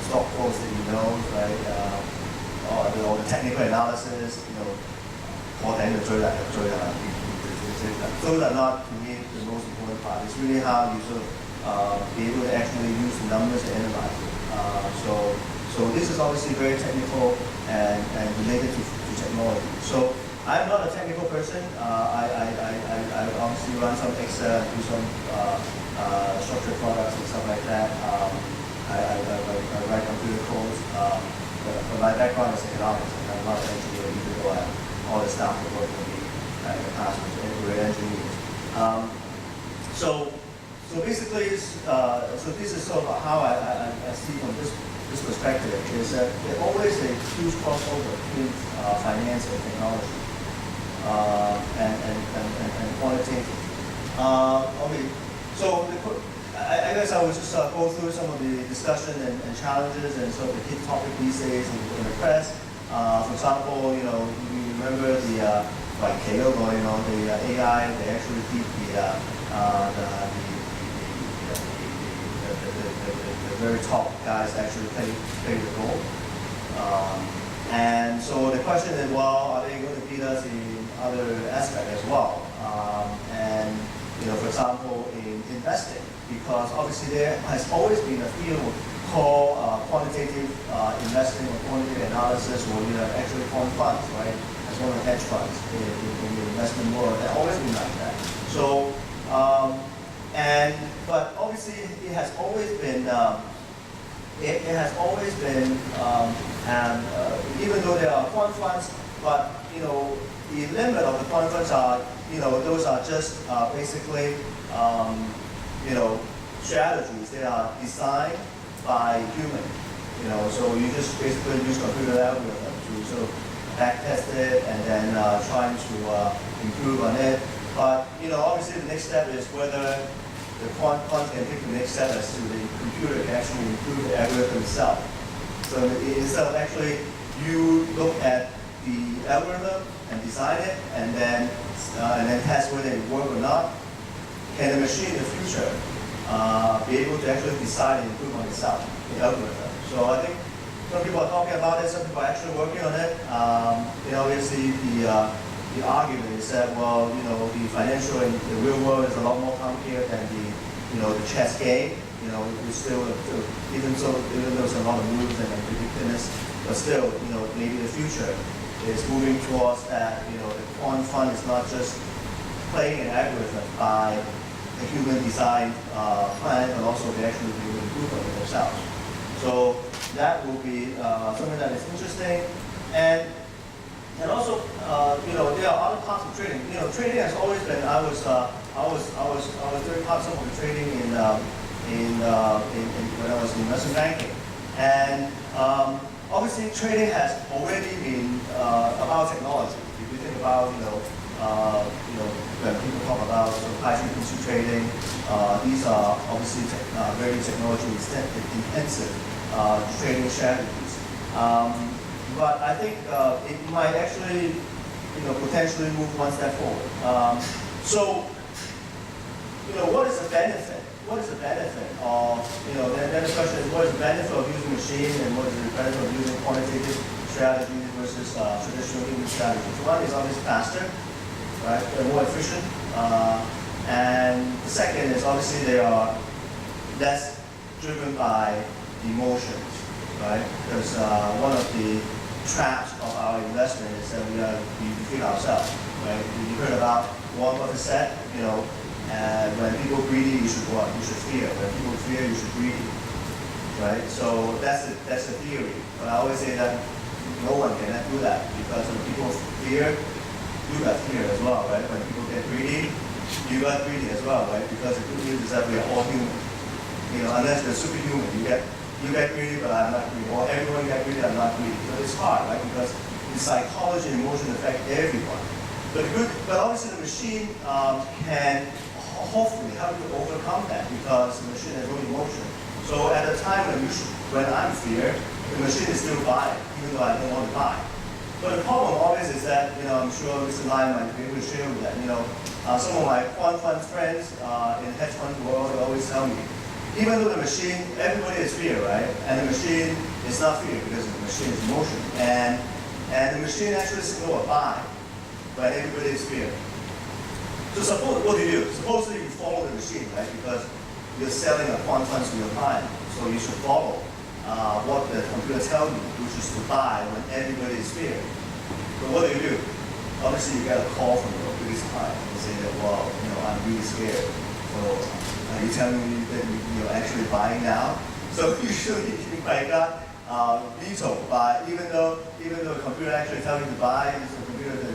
stock quotes that you know, right, or the technical analysis, those are not, to me, the most important part. It's really how you sort of be able to actually use the numbers and analyze it. So this is obviously very technical and related to technology. So I'm not a technical person. I obviously run some Excel, do some structured products and stuff like that. I write computer codes. But my background is economics, and I'm not an engineer, even though all the staff that work with me in the past were engineers. So basically, so this is sort of how I see from this perspective, is that there's always a huge crossover between finance and technology and quantitative. Okay, so I guess I will just go through some of the discussion and challenges and sort of the hit topic these days in the press. For example, you remember the like Kyogo, the AI, they actually beat the very top guys actually play the role. And so the question is, well, are they going to beat us in other aspects as well? And for example, in investing, because obviously there has always been a field called quantitative investing or quantitative analysis, where you have actually quant funds, right? As one of the hedge funds in the investment world. They've always been like that. So, but obviously it has always been, even though there are quant funds, but you know, the limit of the quant funds are, you know, those are just basically, you know, strategies. They are designed by human. You know, so you just basically use computer algorithm to sort of back test it and then trying to improve on it. But you know, obviously the next step is whether the quant can take the next step as to the computer can actually improve the algorithm itself. So instead of actually you look at the algorithm and design it and then test whether it works or not, can the machine in the future be able to actually decide and improve on itself, the algorithm? So I think some people are talking about it, some people are actually working on it. You know, obviously the argument is that, well, you know, the financial and the real world is a lot more complicated than the, you know, the chess game. You know, it's still, even though there's a lot of moves and unpredictedness, but still, you know, maybe the future is moving towards that, you know, the quant fund is not just playing an algorithm by a human design plan, but also they actually do improve on it themselves. So that will be something that is interesting. And also, you know, there are other parts of trading. You know, trading has always been. I was doing parts of the trading in when I was in investment banking, and obviously trading has already been about technology. If you think about, you know, when people talk about sort of high frequency trading, these are obviously very technology intensive trading strategies. But I think it might actually, you know, potentially move one step forward. So, you know, what is the benefit? What is the benefit of, you know, then the question is, what is the benefit of using machine and what is the benefit of using quantitative strategies versus traditional human strategies? One is obviously faster, right? They're more efficient. And the second is obviously they are less driven by emotions, right? Because one of the traps of our investment is that we feel ourselves, right? You heard about Warren Buffett said, you know, when people greedy, you should what? You should fear. When people fear, you should greedy, right? So that's the theory. But I always say that no one can do that because when people fear, you got fear as well, right? When people get greedy, you got greedy as well, right? Because the good news is that we are all human. You know, unless you're superhuman, you get greedy, but I'm not greedy. Or everyone get greedy, I'm not greedy. So it's hard, right? Because the psychology and emotion affect everyone. But obviously the machine can hopefully help you overcome that because the machine has no emotion. So at a time when I'm feared, the machine is still buying, even though I don't want to buy. But the problem always is that, you know, I'm sure Mr. Lai might be able to share with that. You know, some of my quant fund friends in the hedge fund world always tell me, even though the machine, everybody is fear, right? And the machine is not fear because the machine is emotion. And the machine actually signals a buy, but everybody is fear. So suppose, what do you do? Supposedly you follow the machine, right? Because you're selling a quant fund to your client. So you should follow what the computer tells you, which is to buy when everybody is fear. But what do? Obviously you get a call from your biggest client and say that, well, you know, I'm really scared. So are you telling me that you're actually buying now? So usually you might not veto, but even though the computer actually tells you to buy, the computer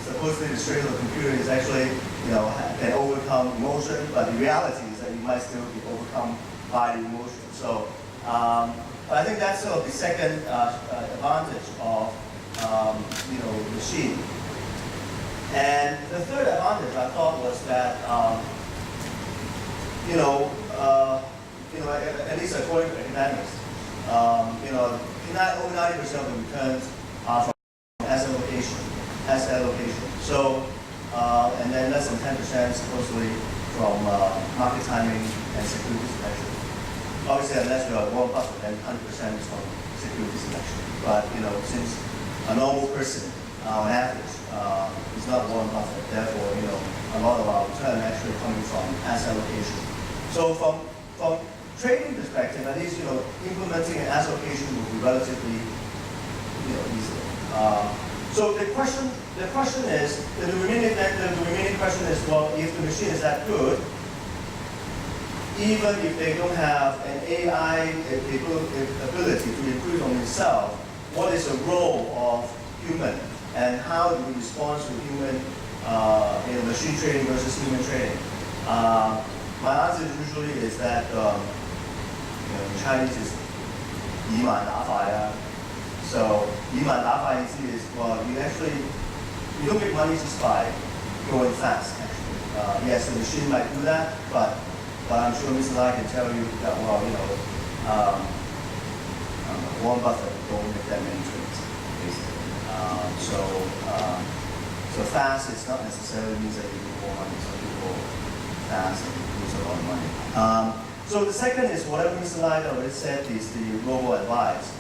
supposedly the strength of the computer is actually, you know, can overcome emotion, but the reality is that you might still be overcome by the emotion. So, but I think that's sort of the second advantage of, you know, machine. And the third advantage I thought was that, you know, at least according to academics, you know, over 90% of the returns are from asset allocation. So, and then less than 10% supposedly from market timing and security selection. Obviously, unless you are Warren Buffett, then 100% is from security selection. But you know, since a normal person, on average, is not Warren Buffett, therefore, you know, a lot of our return actually coming from asset allocation. So from trading perspective, at least, you know, implementing an asset allocation will be relatively, you know, easy. So the question is, the remaining question is, well, if the machine is that good, even if they don't have an AI ability to improve on itself, what is the role of human and how do we respond to human, machine trading versus human trading? My answer usually is that in Chinese is 以满打法呀. So 以满打法 is well, you don't make money just by going fast. Actually, yes, the machine might do that, but I'm sure Mr. Lai can tell you that Warren Buffett don't make that many trades, basically. So fast is not necessarily means that you do more money. Some people fast and lose a lot of money. So the second is whatever Mr. Lai already said is the robo-advice.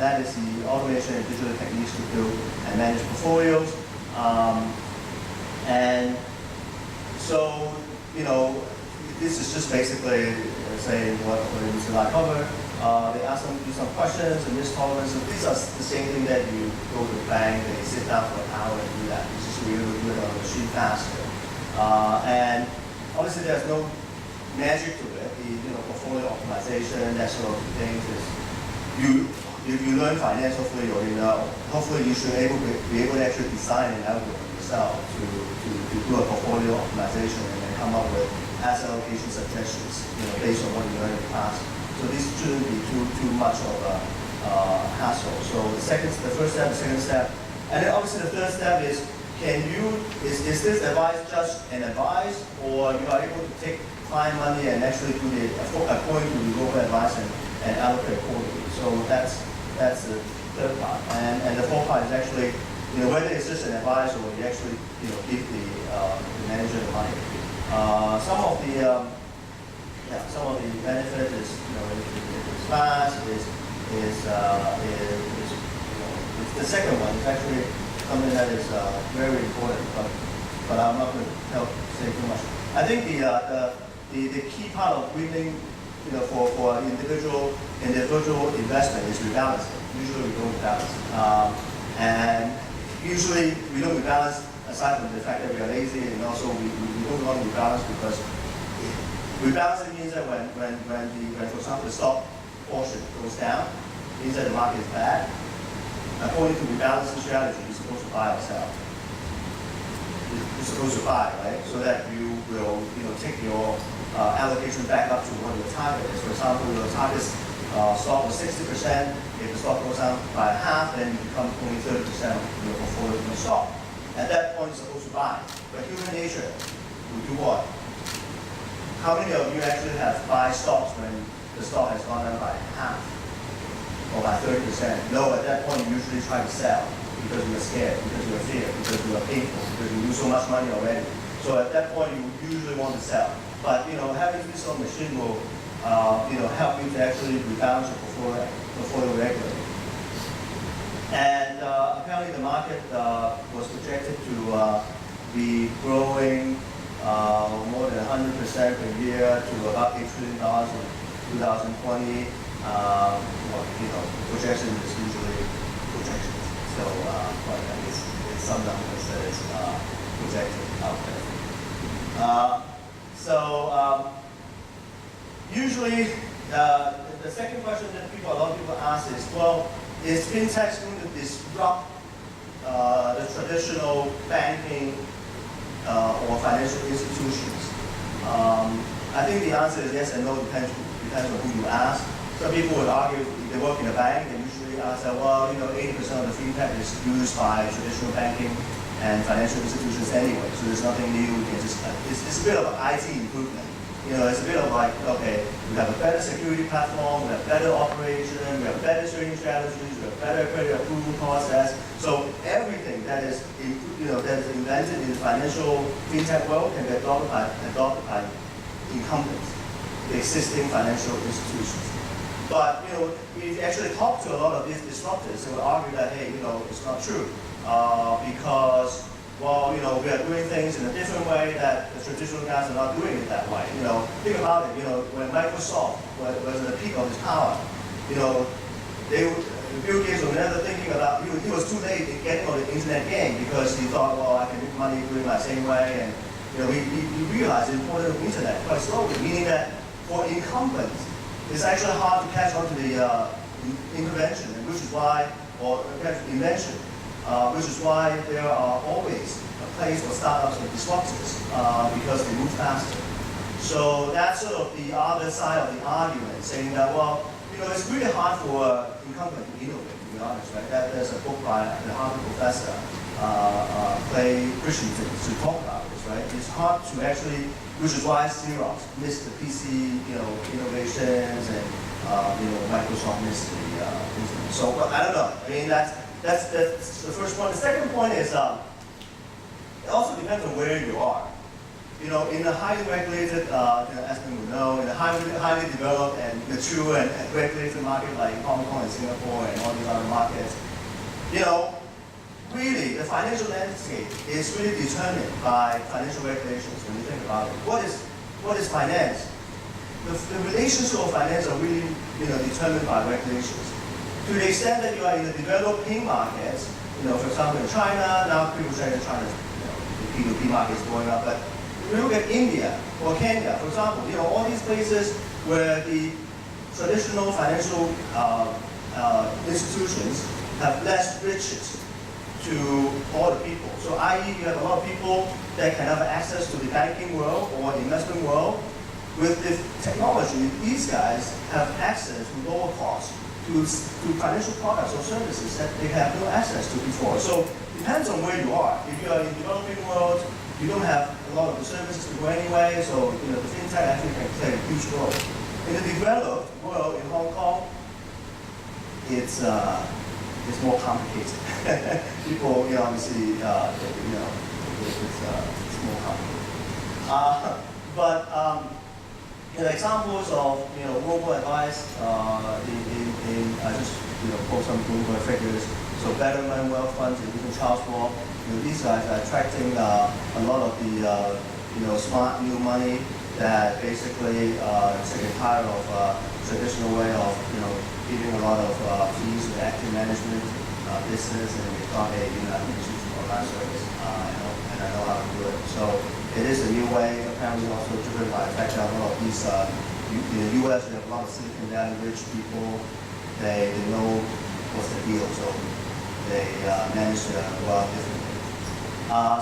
That is the automation and digital techniques to build and manage portfolios. And so, this is just basically saying what Mr. Lai covered. They ask them to do some questions and risk tolerance. And these are the same thing that you go to the bank, they sit down for an hour and do that. It's just really do it on the machine faster. And obviously there's no magic to it. The portfolio optimization, that sort of things is if you learn finance, hopefully you should be able to actually design an algorithm yourself to do a portfolio optimization and then come up with asset allocation suggestions, based on what you learned in the past. So this shouldn't be too much of a hassle. So the first step, the second step, and then obviously the third step is is this advice just an advice, or you are able to take client money and actually do it according to the local advice and allocate accordingly. So that's the third part, and the fourth part is actually whether it's just an advice or you actually give the manager the money. Some of the benefit is it's fast. The second one is actually something that is very important, but I'm not going to say too much. I think the key part of winning, for individual investment is rebalancing. Usually we don't rebalance, and usually we don't rebalance aside from the fact that we are lazy, and also we don't want to rebalance because rebalancing means that when for example the stock portion goes down, means that the market is bad. According to rebalancing strategy, you're supposed to buy or sell. You're supposed to buy, right? So that you will take your allocation back up to what your target is. For example, your target stock was 60%. If the stock goes down by half, then you become only 30% of your portfolio in the stock. At that point, you're supposed to buy. But human nature, we do what? How many of you actually have buy stocks when the stock has gone down by half or by 30%? No, at that point you usually try to sell because you're scared, because you're fear, because you are painful, because you lose so much money already. So at that point you usually want to sell. But having this sort of machine will help you to actually rebalance your portfolio regularly. And apparently the market was projected to be growing more than 100% per year to about $8 trillion in 2020. Projection is usually projections. So, but it's some numbers that is projected out there. Usually the second question that a lot of people ask is, well, is Fintech going to disrupt the traditional banking or financial institutions? I think the answer is yes and no, depends on who you ask. Some people would argue if they work in a bank, they usually ask that, well, 80% of the fintech is used by traditional banking and financial institutions anyway, so there's nothing new. We can just it's a bit of an IT improvement. It's a bit of like, okay, we have a better security platform, we have better operation, we have better trading strategies, we have better credit approval process. So everything that is invented in the financial fintech world can be adopted by incumbents, the existing financial institutions. But we actually talked to a lot of these disruptors who would argue that, hey, it's not true because, well, we are doing things in a different way that the traditional guys are not doing it that way. Think about it. When Microsoft was at the peak of his power, Bill Gates was never thinking about. He was too late in getting on the internet game because he thought, well, I can make money doing my same way, and he realized the importance of the internet quite slowly, meaning that for incumbents, it's actually hard to catch on to the intervention, which is why, or invention, which is why there are always a place for startups and disruptors because they move faster. So that's sort of the other side of the argument, saying that, well, it's really hard for an incumbent to innovate, to be honest, right? There's a book by the Harvard professor, Clay Christensen, to talk about this, right? It's hard to actually, which is why Xerox missed the PC, innovations, and Microsoft missed the internet. So, but I don't know. I mean, that's the first point. The second point is it also depends on where you are. In a highly regulated, as we would know, in a highly developed and mature and regulated market like Hong Kong and Singapore and all these other markets, really the financial landscape is really determined by financial regulations. When you think about it, what is finance? The relationship of finance are really, determined by regulations. To the extent that you are in the developing markets, for example in China, now people say that China's, the P2P market is going up, but if you look at India or Kenya, for example, all these places where the traditional financial institutions have less riches to all the people. So i.e. you have a lot of people that can have access to the banking world or investment world. With the technology, these guys have access to lower costs to financial products or services that they have no access to before. So it depends on where you are. If you are in the developing world, you don't have a lot of the services to go anyway, so the fintech actually can play a huge role. In the developed world, in Hong Kong, it's more complicated. People, obviously, it's more complicated. But examples of robo-advice I just quote some Bloomberg figures. So Betterment Wealth Funds and even Charles Schwab, these guys are attracting a lot of the smart new money that basically sick and tired of traditional way of giving a lot of fees to active management business, and we thought, hey, I think this is online service, and I know how to do it. So it is a new way, apparently also driven by the fact that a lot of these, in the US, we have a lot of Silicon Valley rich people, they know what's the deal, so they manage to go out differently.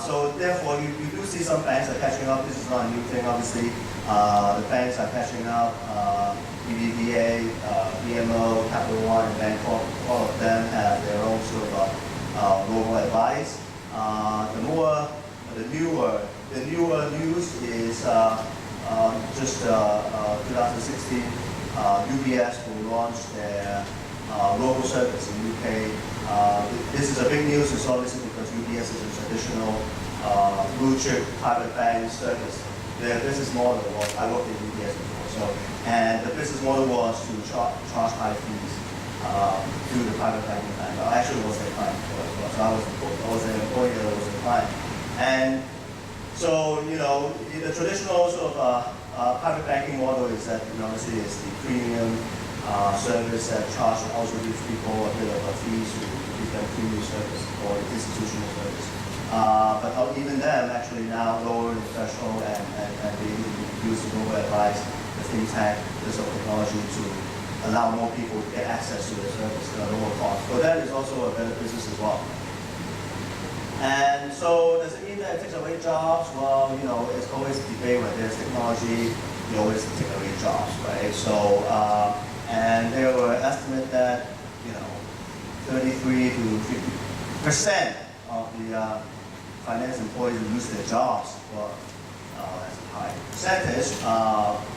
So therefore, you do see some banks are catching up. This is not a new thing, obviously. The banks are catching up. BBVA, BMO, Capital One, and Bangkok, all of them have their own sort of robo-advice. The newer news is just 2016, UBS will launch their robo service in UK. This is a big news, it's obviously because UBS is a traditional blue chip private bank service. Their business model was, I worked in UBS before, and the business model was to charge high fees to the private banking bank. I actually was a client before as well, so I was an employee that was a client. And so, the traditional sort of private banking model is that, obviously it's the premium service that charge also gives people a bit of a fee to give them premium service or institutional service. But even them actually now lower the threshold and they use the mobile advice, the fintech, this sort of technology to allow more people to get access to the service at a lower cost. For them, it's also a better business as well. And so does it mean that it takes away jobs? Well, it's always a debate when there's technology, you always take away jobs, right? So, and there were estimates that, 33 to 50% of the finance employees who lose their jobs. Well, that's a high percentage,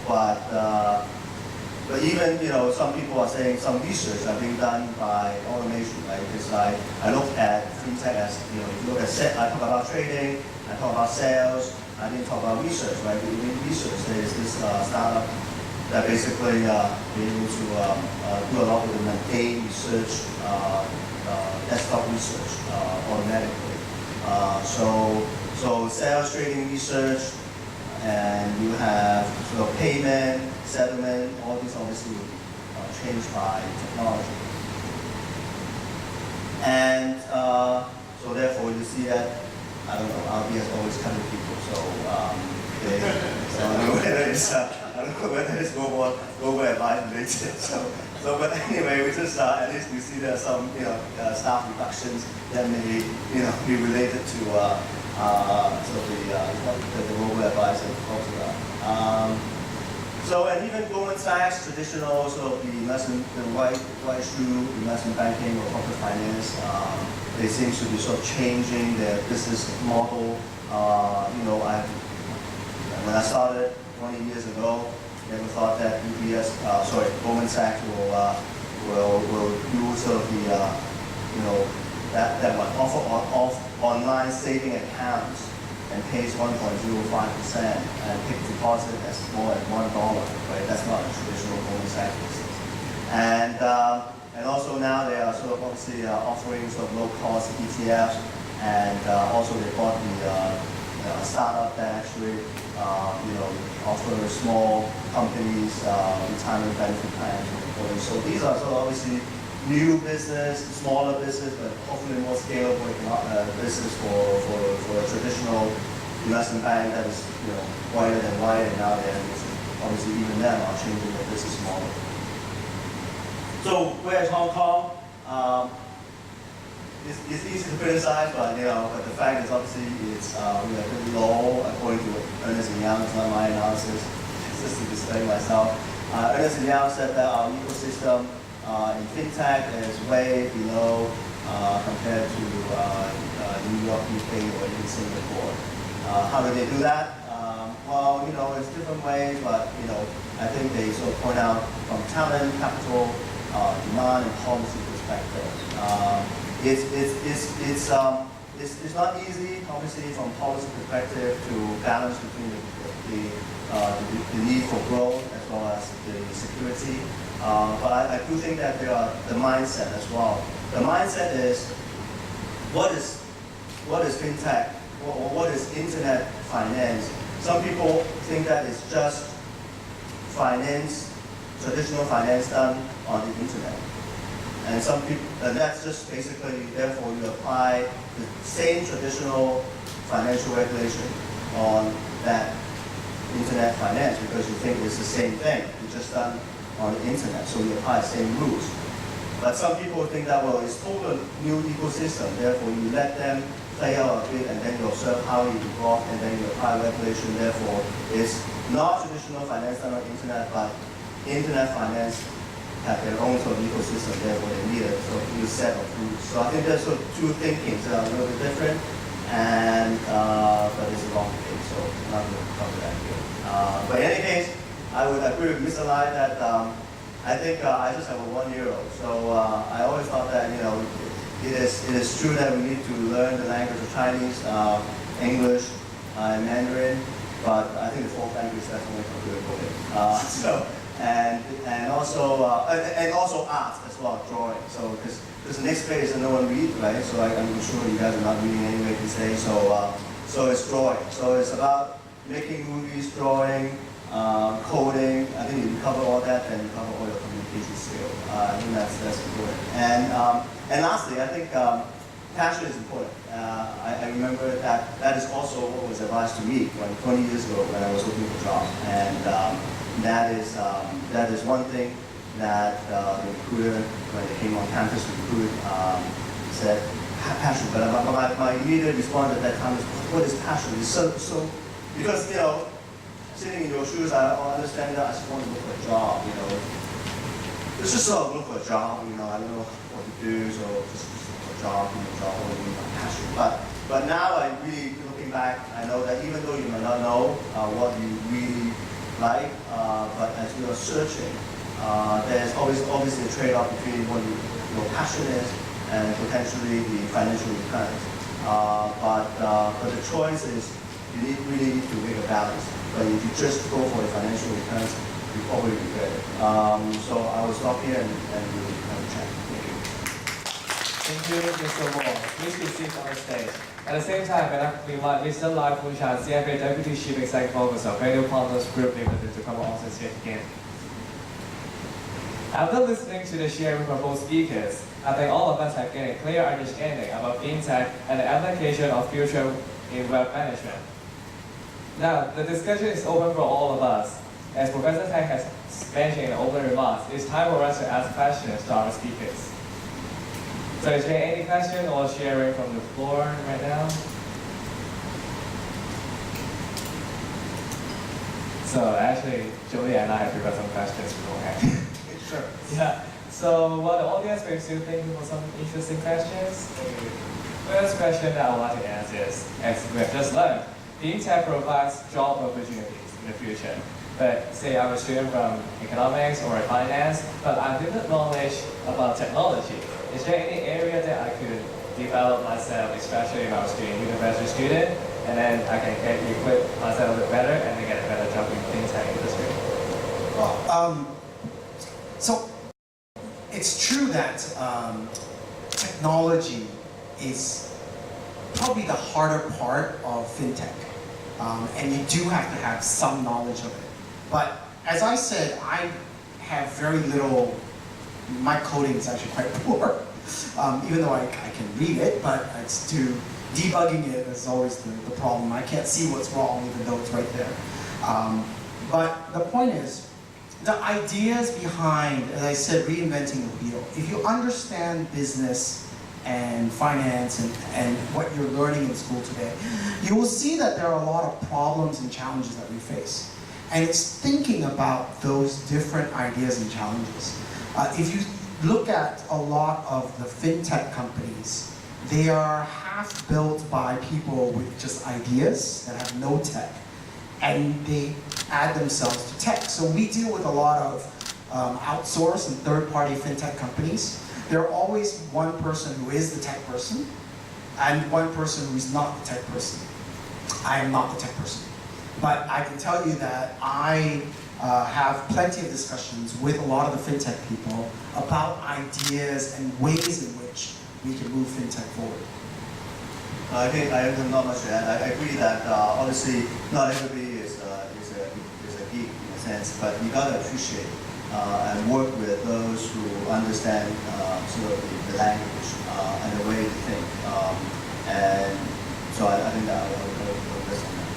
but even, some people are saying some research are being done by automation, right? Because I look at fintech as, if you look at, I talk about trading, I talk about sales, I didn't talk about research, right? In research, there's this startup that basically be able to do a lot of the mundane research, desktop research automatically. So sales, trading, research, and you have sort of payment, settlement, all these obviously will be changed by technology. And so therefore you see that, I don't know, RB has always cutting people, so I don't know whether it's, I I don't know whether it's global advice related. But anyway, we just at least we see there are some staff reductions that may be related to the global advice that we talked about. And even Goldman Sachs, traditional sort of the white shoe investment banking or corporate finance, they seem to be sort of changing their business model. When I started 20 years ago, never thought that Goldman Sachs will do sort of that one offer online saving accounts and pays 1.05% and fixed deposit as small as $1, right? That's not a traditional Goldman Sachs business. And also now they are sort of obviously offering sort of low-cost ETFs, and also they bought the startup that actually offer small companies retirement benefit plans. So these are sort of obviously new business, smaller business, but hopefully more scalable business for a traditional investment bank that is wider than wide, and now they're obviously even them are changing their business model. So where's Hong Kong? It's easy to criticize, but but the fact is obviously we are pretty low according to Ernst & Young. It's not my analysis. It's just to display myself. Ernst & Young said that our ecosystem in Fintech is way below compared to New York, UK, or even Singapore. How do they do that? Well, it's different ways, but I think they sort of point out from talent, capital, demand, and policy perspective. It's not easy, obviously, from policy perspective to balance between the need for growth as well as the security. But I do think that there are the mindset as well. The mindset is what is fintech or what is internet finance? Some people think that it's just finance, traditional finance done on the internet. And some people, and that's just basically, therefore you apply the same traditional financial regulation on that internet finance because you think it's the same thing. It's just done on the internet, so you apply the same rules. But some people think that, well, it's total new ecosystem, therefore you let them play out a bit and then you observe how it evolves and then you apply regulation, therefore it's not traditional finance done on the internet, but internet finance have their own sort of ecosystem, therefore they need a sort of new set of rules. So I think there's sort of two thinkings that are a little bit different, and but it's a long debate, so I'm not going to cover that here. But in any case, I would agree with Mr. Lai that I think I just have a 1-year-old. So I always thought that it is true that we need to learn the language of Chinese, English, and Mandarin, but I think the fourth language is definitely computer coding. And also art as well, drawing. So because the next page is no one read, right? So I'm sure you guys are not reading anyway these days. So it's drawing. So it's about making movies, drawing, coding. I think if you cover all that, then you cover all your communication skills. I think that's important. And lastly, I think passion is important. I remember that is also what was advised to me 20 years ago when I was looking for jobs. And that is one thing that the recruiter, when they came on campus, said passion. But my immediate response at that time is, what is passion? It's so because sitting in your shoes, I understand that I just want to look for a job. It's just sort of look for a job. I don't know what to do, so just look for a job. Job what do you mean passion? But now I really looking back, I know that even though you may not know what you really like, but as you are searching, there's always obviously a trade-off between what your passion is and potentially the financial returns. But the choice is you really need to make a balance. But if you just go for the financial returns, you probably regret it. So I will stop here and we'll have a chat. Thank you. Thank you, Mr. Wong. Please be seated on the stage. At the same time, we invite Mr. Lai Funshan, CFA Deputy Chief Executive Officer of Radio Partners Group Limited, to come on stage again. After listening to the sharing from both speakers, I think all of us have gained a clear understanding about fintech and the application of future in wealth management. Now, the discussion is open for all of us. as Professor Tang has mentioned in the opening remarks, it's time for us to ask questions to our speakers. So is there any question or sharing from the floor right now? So actually, Julia and I have prepared some questions beforehand. Sure. Yeah. So while the audience is still thinking for some interesting questions, first question that I would like to ask is, as we have just learned, Fintech provides job opportunities in the future. But say I'm a student from economics or finance, but I didn't knowledge about technology. Is there any area that I could develop myself, especially if I was a university student, and then I can get equip myself a bit better and then get a better job in the Fintech industry? Well, so it's true that technology is probably the harder part of fintech, and you do have to have some knowledge of it. But as I said, I have very little. My coding is actually quite poor, even though I can read it, but it's debugging it is always the problem. I can't see what's wrong even though it's right there. But the point is, the ideas behind, as I said, reinventing the wheel. If you understand business and finance and what you're learning in school today, you will see that there are a lot of problems and challenges that we face. And it's thinking about those different ideas and challenges. If you look at a lot of the fintech companies, they are half built by people with just ideas that have no tech, and they add themselves to tech. So we deal with a lot of outsourced and third-party fintech companies. There are always one person who is the tech person, and one person who is not the tech person. I am not the tech person. But I can tell you that I have plenty of discussions with a lot of the fintech people about ideas and ways in which we can move fintech forward. I think I have not much to add. I agree that obviously not everybody is a geek in a sense, but you gotta appreciate and work with those who understand sort of the language and the way to think. And so I think that I will listen to that.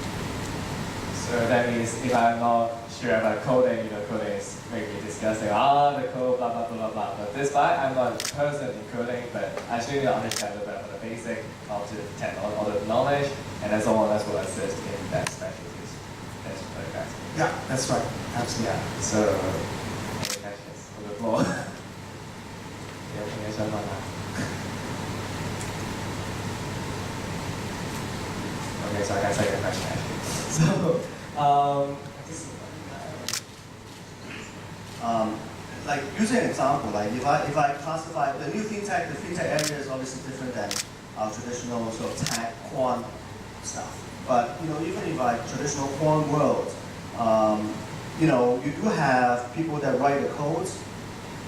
So that means if I'm not sure about coding, coding is maybe discussing, the code, blah, blah, blah, blah, blah. But this part, I'm not a person in coding, but I still need to understand a bit of the basic of the technology, all the knowledge, and then someone else will assist in that specialties. That's very fast. Yeah, that's right. Absolutely. Yeah. So, any questions on the floor? Okay, so I can say the question actually. So, like using an example, like if I classify the new fintech, the fintech area is obviously different than our traditional sort of tech quant stuff. But even if like traditional quant world, you do have people that write the codes,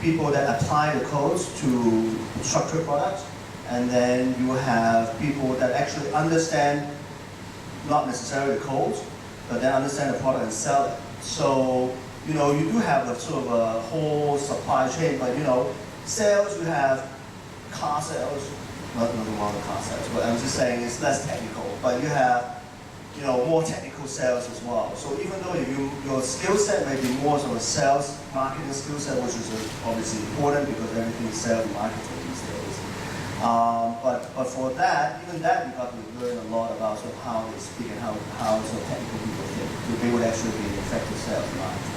people that apply the codes to structured products, and then you have people that actually understand not necessarily the codes, but then understand the product and sell it. So you do have a sort of a whole supply chain, but sales, you have car sales, nothing wrong with car sales, but I'm just saying it's less technical, but you have more technical sales as well. So even though your skill set may be more sort of sales, marketing skill set, which is obviously important because everything is sales and marketing these days. But for that, even that, you got to learn a lot about sort of how they speak and how sort of technical people think, so they would actually be effective sales and marketing.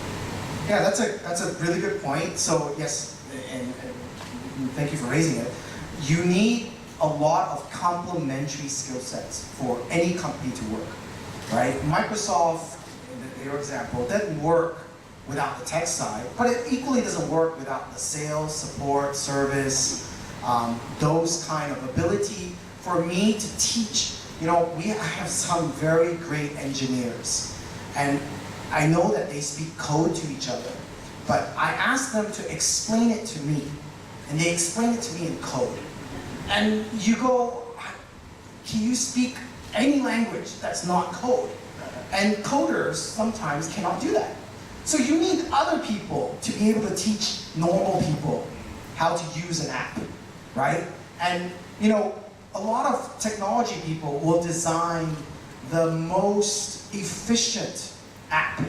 Yeah, that's a really good point. So yes, and thank you for raising it. You need a lot of complementary skill sets for any company to work, right? Microsoft, in your example, doesn't work without the tech side, but it equally doesn't work without the sales, support, service, those kind of ability. For me to teach, I have some very great engineers, and I know that they speak code to each other, but I ask them to explain it to me, and they explain it to me in code. And you go, can you speak any language that's not code? And coders sometimes cannot do that. So you need other people to be able to teach normal people how to use an app, right? And a lot of technology people will design the most efficient app,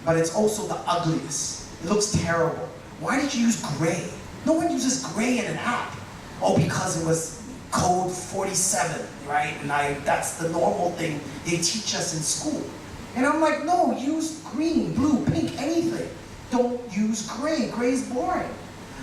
but it's also the ugliest. It looks terrible. Why did you use gray? No one uses gray in an app. Oh, because it was code 47, right? And that's the normal thing they teach us in school. And I'm like, no, use green, blue, pink, anything. Don't use gray. Gray is boring.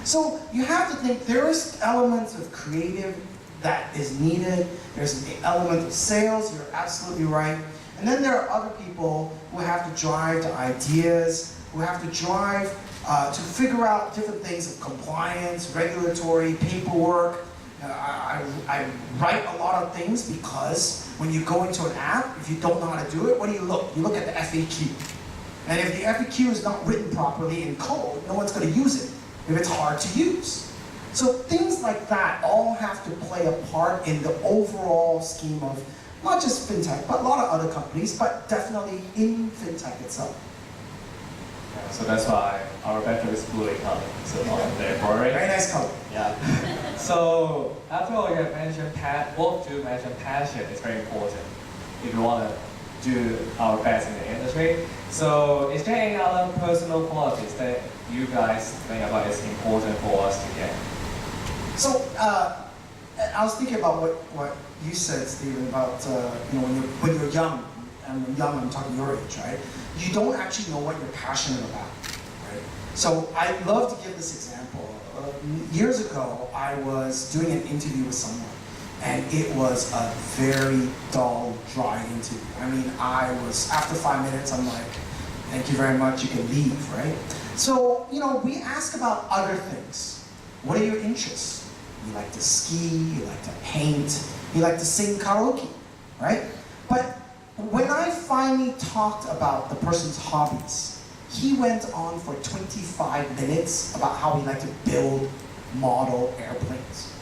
So you have to think there's elements of creative that is needed. There's an element of sales, you're absolutely right. And then there are other people who have to drive the ideas, who have to drive to figure out different things of compliance, regulatory, paperwork. I write a lot of things because when you go into an app, if you don't know how to do it, what do you look? You look at the FAQ. And if the FAQ is not written properly in code, no one's going to use it if it's hard to use. So things like that all have to play a part in the overall scheme of not just FinTech, but a lot of other companies, but definitely in FinTech itself. Yeah, so that's why our background is blue color. So therefore, Very nice color. Yeah. So after all, you have mentioned both you mentioned passion is very important if you want to do our best in the industry. So is there any other personal qualities that you guys think about is important for us to get? So I was thinking about what you said, Stephen, about when you're young, and when young, I'm talking your age, right? You don't actually know what you're passionate about, right? So I love to give this example. Years ago, I was doing an interview with someone, and it was a very dull, dry interview. I mean, after 5 minutes, I'm like, thank you very much, you can leave, right? So, we ask about other things. What are your interests? You like to ski, you like to paint, you like to sing karaoke, right? But when I finally talked about the person's hobbies, he went on for 25 minutes about how he liked to build model airplanes.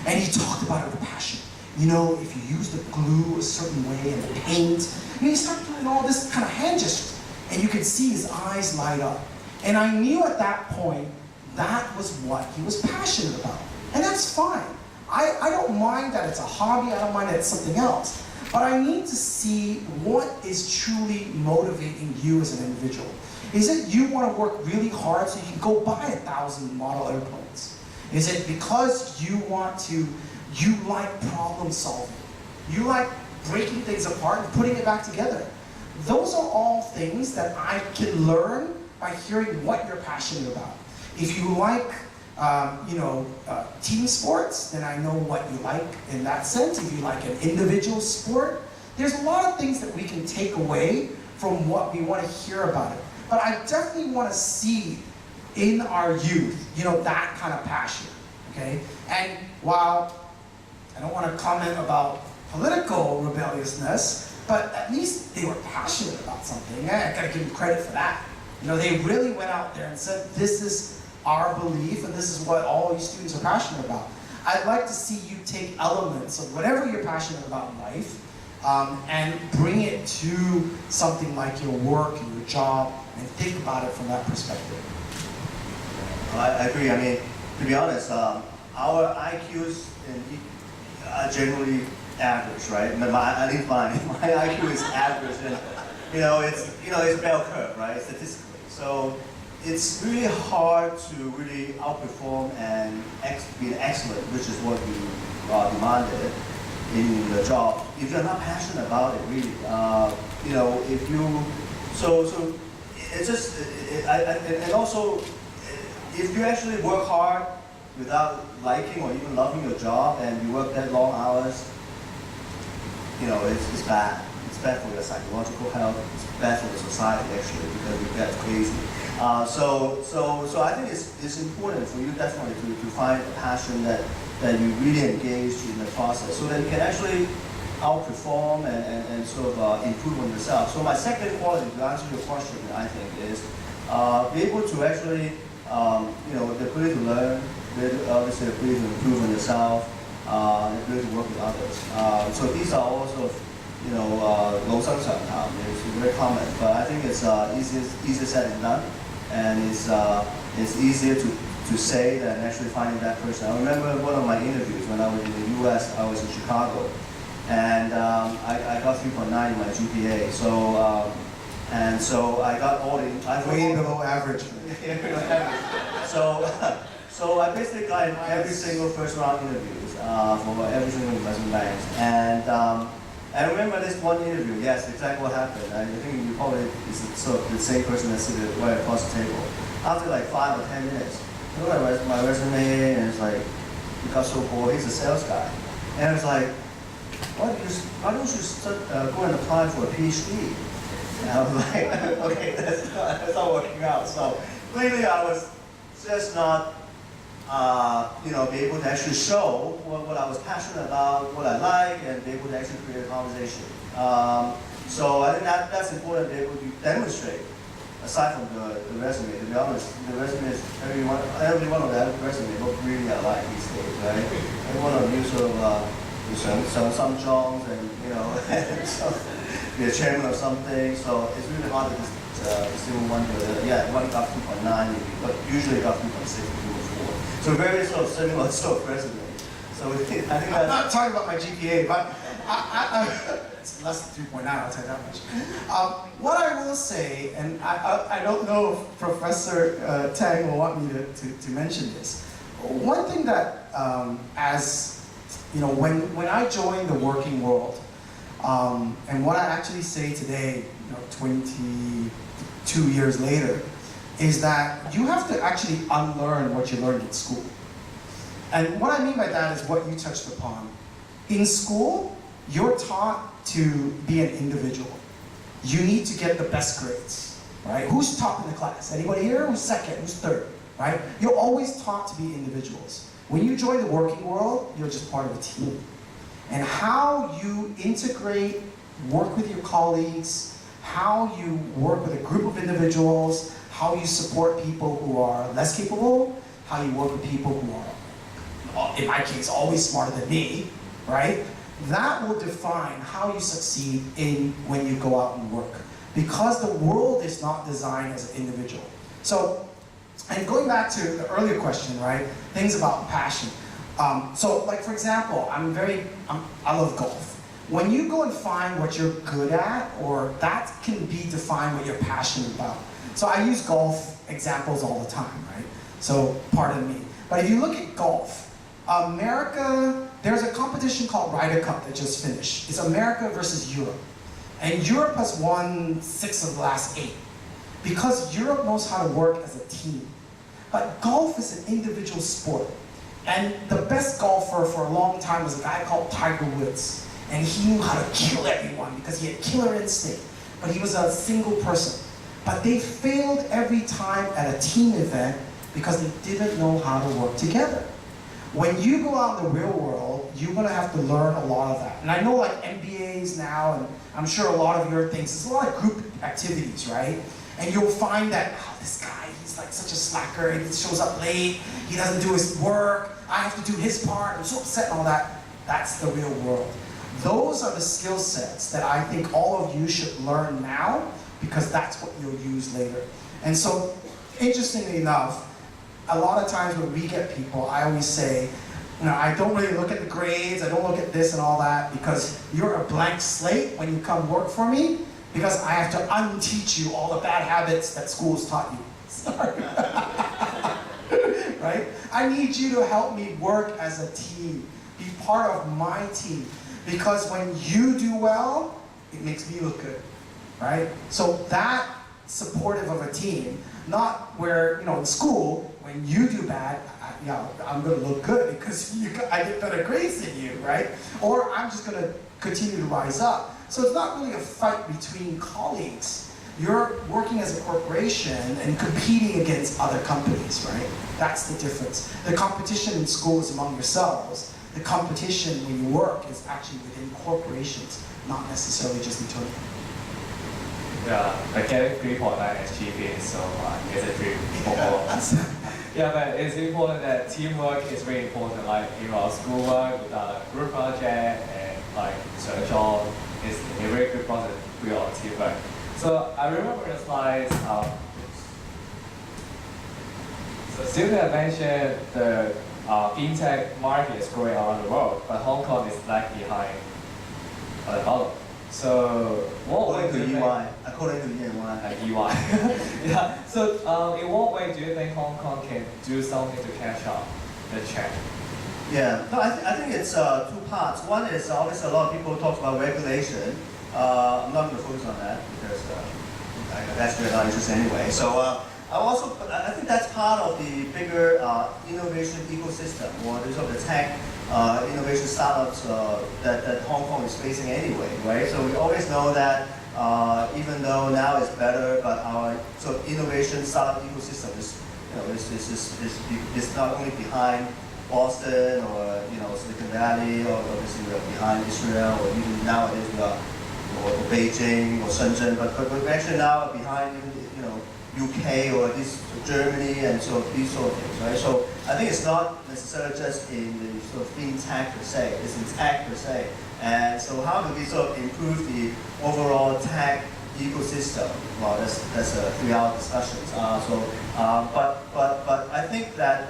And he talked about it with passion. If you use the glue a certain way and the paint, he started doing all this kind of hand gestures. And you could see his eyes light up. And I knew at that point, that was what he was passionate about. And that's fine. I don't mind that it's a hobby, I don't mind that it's something else. But I need to see what is truly motivating you as an individual. Is it you want to work really hard so you can go buy 1,000 model airplanes? Is it because you like problem solving? You like breaking things apart and putting it back together? Those are all things that I can learn by hearing what you're passionate about. If you like team sports, then I know what you like in that sense. If you like an individual sport, there's a lot of things that we can take away from what we want to hear about it. But I definitely want to see in our youth, that kind of passion, okay? And while I don't want to comment about political rebelliousness, but at least they were passionate about something. I gotta give them credit for that. They really went out there and said, this is our belief, and this is what all you students are passionate about. I'd like to see you take elements of whatever you're passionate about in life and bring it to something like your work and your job and think about it from that perspective. I agree. I mean, to be honest, our IQs are generally average, right? I didn't find my IQ is average, and it's bell curve, right? Statistically. So it's really hard to really outperform and be excellent, which is what you demanded in the job. If you're not passionate about it, really, if you, so it's just, and also, if you actually work hard without liking or even loving your job and you work that long hours, it's bad. It's bad for your psychological health. It's bad for the society actually because you get crazy. So I think it's important for you definitely to find a passion that you really engage in the process so that you can actually outperform and sort of improve on yourself. So my second quality to answer your question, I think, is be able to actually, the ability to learn, obviously the ability to improve on yourself, the ability to work with others. So these are also, low sometimes. It's very common, but I think it's easier said than done, and it's easier to say than actually finding that person. I remember one of my interviews when I was in the U.S. I was in Chicago, and I got 3.9 in my GPA. So And so I got all the, Way below average. so, so I basically got in every single first round interviews for every single investment banks. And I remember this one interview, yes, exactly what happened. I think you probably is sort of the same person that sits right across the table. After like 5 or 10 minutes, I look at my resume and it's like, he got so bored, he's a sales guy. And it's like, why don't you start, go and apply for a PhD? And I was like, okay, that's not working out. So clearly I was just not, be able to actually show what I was passionate about, what I like, and be able to actually create a conversation. So I think that's important to be able to demonstrate, aside from the resume. To be honest, the resume is every one of that resume look really alike these days, right? Every one of you sort of some jobs and so be a chairman of something. So it's really hard to still wonder. One got 2.9, but usually got 2.6, 2.4. So very sort of similar sort of resume. So I think I'm not talking about my GPA, but it's less than 3.9, I'll tell you that much. What I will say, and I don't know if Professor Tang will want me to mention this. One thing that, when I joined the working world, and what I actually say today, 22 years later, is that you have to actually unlearn what you learned in school. And what I mean by that is what you touched upon. In school, you're taught to be an individual. You need to get the best grades, right? Who's top in the class? Anybody here? Who's second? Who's third, right? You're always taught to be individuals. When you join the working world, you're just part of a team. And how you integrate, work with your colleagues, how you work with a group of individuals, how you support people who are less capable, how you work with people who are, in my case, always smarter than me, right? That will define how you succeed when you go out and work. Because the world is not designed as an individual. So, and going back to the earlier question, right? Things about passion. So, like for example, I love golf. When you go and find what you're good at, or that can be defined what you're passionate about. So I use golf examples all the time, right? So pardon me. But if you look at golf, America, there's a competition called Ryder Cup that just finished. It's America versus Europe. And Europe has won 6 of the last 8. Because Europe knows how to work as a team. But golf is an individual sport. And the best golfer for a long time was a guy called Tiger Woods. And he knew how to kill everyone because he had killer instinct. But he was a single person. But they failed every time at a team event because they didn't know how to work together. When you go out in the real world, you're going to have to learn a lot of that. And I know like MBAs now, and I'm sure a lot of your things, there's a lot of group activities, right? And you'll find that, this guy, he's like such a slacker, he shows up late, he doesn't do his work, I have to do his part, I'm so upset and all that. That's the real world. Those are the skill sets that I think all of you should learn now, because that's what you'll use later. And so, interestingly enough, a lot of times when we get people, I always say, I don't really look at the grades, I don't look at this and all that, because you're a blank slate when you come work for me, because I have to unteach you all the bad habits that school's taught you. Sorry. Right? I need you to help me work as a team, be part of my team, because when you do well, it makes me look good, right? So that supportive of a team, not where, in school, when you do bad, I'm going to look good because I get better grades than you, right? Or I'm just going to continue to rise up. So it's not really a fight between colleagues. You're working as a corporation and competing against other companies, right? That's the difference. The competition in school is among yourselves. The competition when you work is actually within corporations, not necessarily just internally. Yeah, like getting 3.9 as GPA is so it's a dream for all of us. Yeah, but it's important that teamwork is very important. Like our schoolwork, with a group project, and like search on is a very good process to build our teamwork. So I remember the slides. So Sylvia mentioned the Fintech market is growing around the world, but Hong Kong is lag behind at the bottom. So what way According do to you EY, think? according to EY. EY. Yeah. So in what way do you think Hong Kong can do something to catch up the trend? Yeah, no, I think it's two parts. One is obviously a lot of people talk about regulation. I'm not going to focus on that because that's really not interesting anyway. So I think that's part of the bigger innovation ecosystem, or the sort of the tech innovation startups that Hong Kong is facing anyway, right? So we always know that even though now it's better, but our sort of innovation startup ecosystem is, is not only behind Boston or Silicon Valley, or obviously we are behind Israel, or even nowadays we are or Beijing or Shenzhen, but we're actually now behind even UK or this Germany and so these sort of things, right? So I think it's not necessarily just in the sort of fintech per se, it's in tech per se. And so how do we sort of improve the overall tech ecosystem? Well, that's a 3-hour discussion. But I think that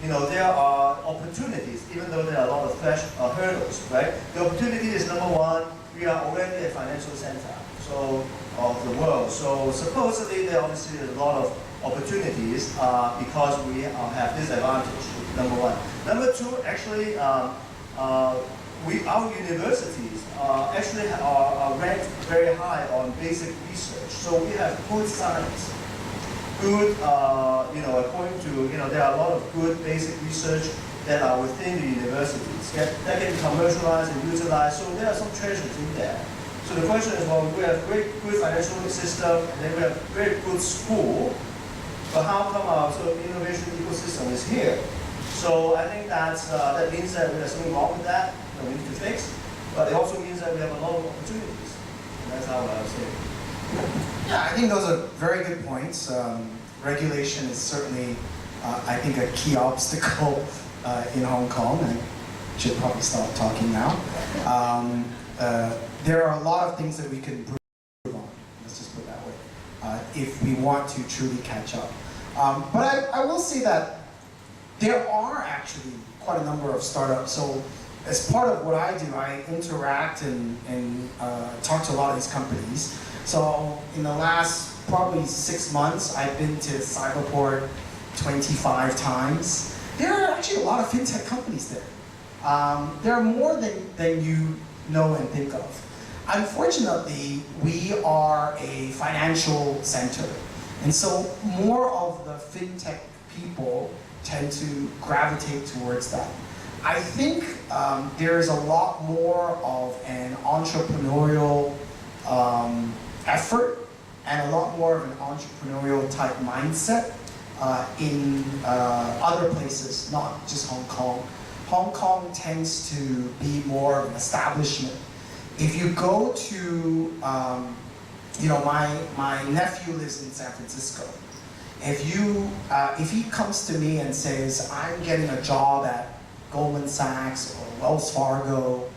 there are opportunities, even though there are a lot of hurdles, right? The opportunity is number one, we are already a financial center of the world. So supposedly there obviously is a lot of opportunities because we have this advantage, number one. Number two, actually, our universities actually are ranked very high on basic research. So we have good science. Good, according to, there are a lot of good basic research that are within the universities that can be commercialized and utilized. So there are some treasures in there. So the question is, well, we have very good financial system, and then we have very good school, but how come our sort of innovation ecosystem is here? So I think that means that there's something wrong with that we need to fix, but it also means that we have a lot of opportunities. And that's how I would say it. Yeah, I think those are very good points. Regulation is certainly, I think, a key obstacle in Hong Kong, and I should probably stop talking now. There are a lot of things that we can improve on, let's just put it that way, if we want to truly catch up. But I will say that there are actually quite a number of startups. So as part of what I do, I interact and talk to a lot of these companies. So in the last probably 6 months, I've been to Cyberport 25 times. There are actually a lot of fintech companies there. There are more than you know and think of. Unfortunately, we are a financial center. And so more of the fintech people tend to gravitate towards that. I think there is a lot more of an entrepreneurial effort and a lot more of an entrepreneurial type mindset in other places, not just Hong Kong. Hong Kong tends to be more of an establishment. If you go to, my nephew lives in San Francisco. If he comes to me and says, I'm getting a job at Goldman Sachs or Wells Fargo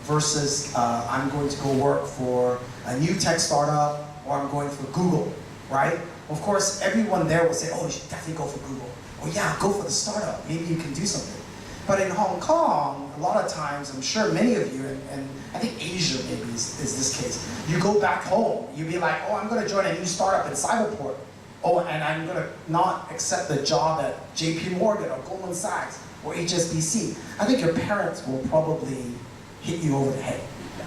versus I'm going to go work for a new tech startup or I'm going for Google, right? Of course, everyone there will say, oh, you should definitely go for Google. Or yeah, go for the startup, maybe you can do something. But in Hong Kong, a lot of times, I'm sure many of you, and I think Asia maybe is this case, you go back home, you be like, oh, I'm gonna join a new startup in Cyberport. Oh, and I'm gonna not accept the job at JP Morgan or Goldman Sachs or HSBC. I think your parents will probably hit you over the head.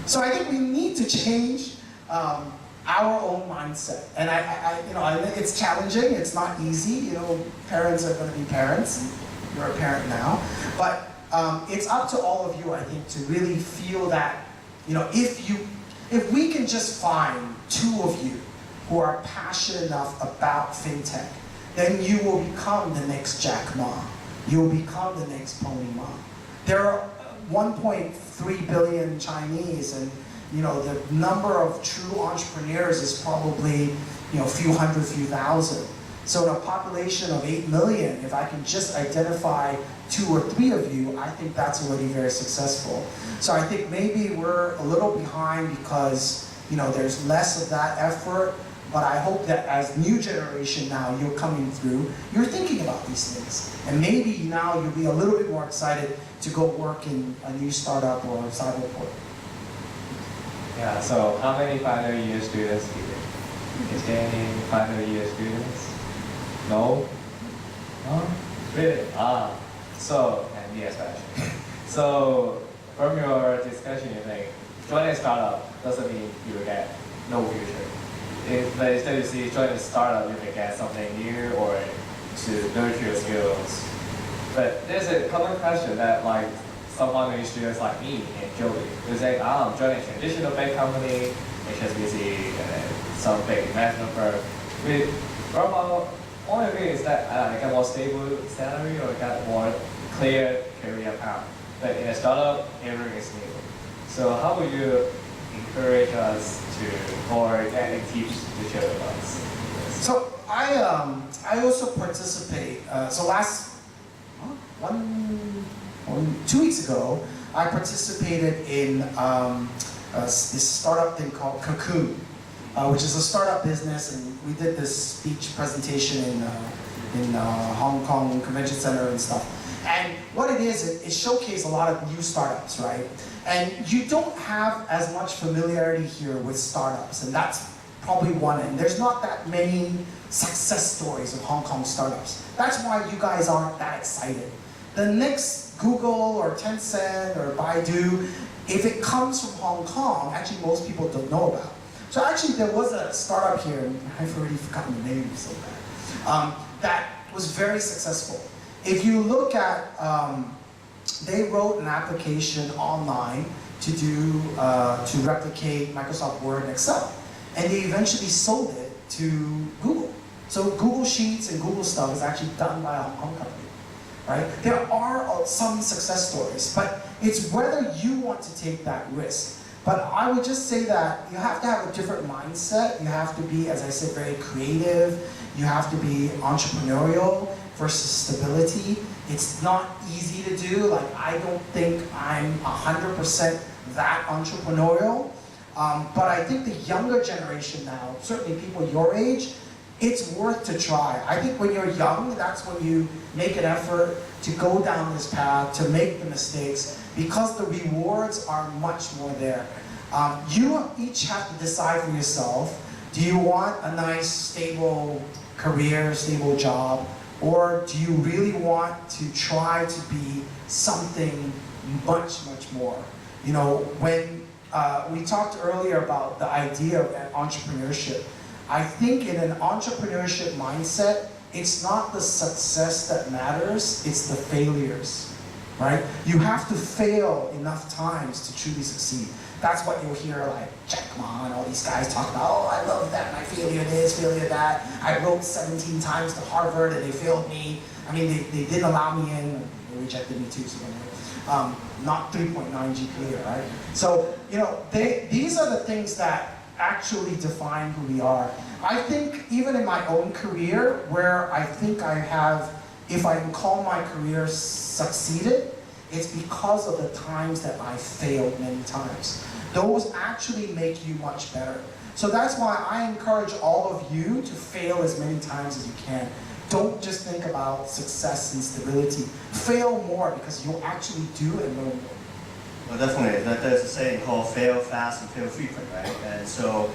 So I think we need to change our own mindset. And I think it's challenging, it's not easy, parents are gonna be parents. You're a parent now, but it's up to all of you, I think, to really feel that, if we can just find 2 of you who are passionate enough about fintech, then you will become the next Jack Ma. You will become the next Pony Ma. There are 1.3 billion Chinese, and the number of true entrepreneurs is probably a few hundred, few thousand. So in a population of 8 million, if I can just identify 2 or 3 of you, I think that's already very successful. So I think maybe we're a little behind because there's less of that effort, but I hope that as new generation now, you're coming through, you're thinking about these things. And maybe now you'll be a little bit more excited to go work in a new startup or a Cyberport. Yeah, so how many final year students here? Is there any final year students? No? No? Really? So, and me especially. So, from your discussion, you think joining a startup doesn't mean you will get no future. But instead you see joining a startup, you can get something new or to nurture your skills. But there's a common question that like some final students like me and Joey, who say, I'm joining a traditional big company, HSBC, and then some big investment firm. From our point of view is that I get more stable salary or get more clear career path. But in a startup, everything is new. So how would you encourage us to, or teach the children us? So I also participate. So last 2 weeks ago, I participated in this startup thing called Cocoon, which is a startup business, and we did this speech presentation in Hong Kong Convention Center and stuff. And what it is, it showcased a lot of new startups, right? And you don't have as much familiarity here with startups, and that's probably one end. There's not that many success stories of Hong Kong startups. That's why you guys aren't that excited. The next Google or Tencent or Baidu, if it comes from Hong Kong, actually most people don't know about. So actually there was a startup here, and I've already forgotten the name so bad, that was very successful. If you look at, they wrote an application online to replicate Microsoft Word and Excel. And they eventually sold it to Google. So Google Sheets and Google stuff is actually done by a Hong Kong company, right? There are some success stories, but it's whether you want to take that risk. But I would just say that you have to have a different mindset. You have to be, as I said, very creative. You have to be entrepreneurial versus stability. It's not easy to do. Like, I don't think I'm 100% that entrepreneurial. But I think the younger generation now, certainly people your age, it's worth to try. I think when you're young, that's when you make an effort to go down this path, to make the mistakes, because the rewards are much more there. You each have to decide for yourself, do you want a nice, stable career, stable job, or do you really want to try to be something much, much more? You know, when we talked earlier about the idea of entrepreneurship. I think in an entrepreneurship mindset, it's not the success that matters, it's the failures, right? You have to fail enough times to truly succeed. That's what you'll hear like Jack Ma and all these guys talk about, oh, I love that, my failure this, failure that. I wrote 17 times to Harvard and they failed me. I mean, they didn't allow me in, they rejected me too, so anyway. Not 3.9 GPA, right? So, you know, these are the things that actually define who we are. I think even in my own career, where I think I have, if I can call my career succeeded, it's because of the times that I failed many times. Those actually make you much better. So that's why I encourage all of you to fail as many times as you can. Don't just think about success and stability. Fail more because you'll actually do and learn more. Well, definitely. There's a saying called fail fast and fail frequent, right? And so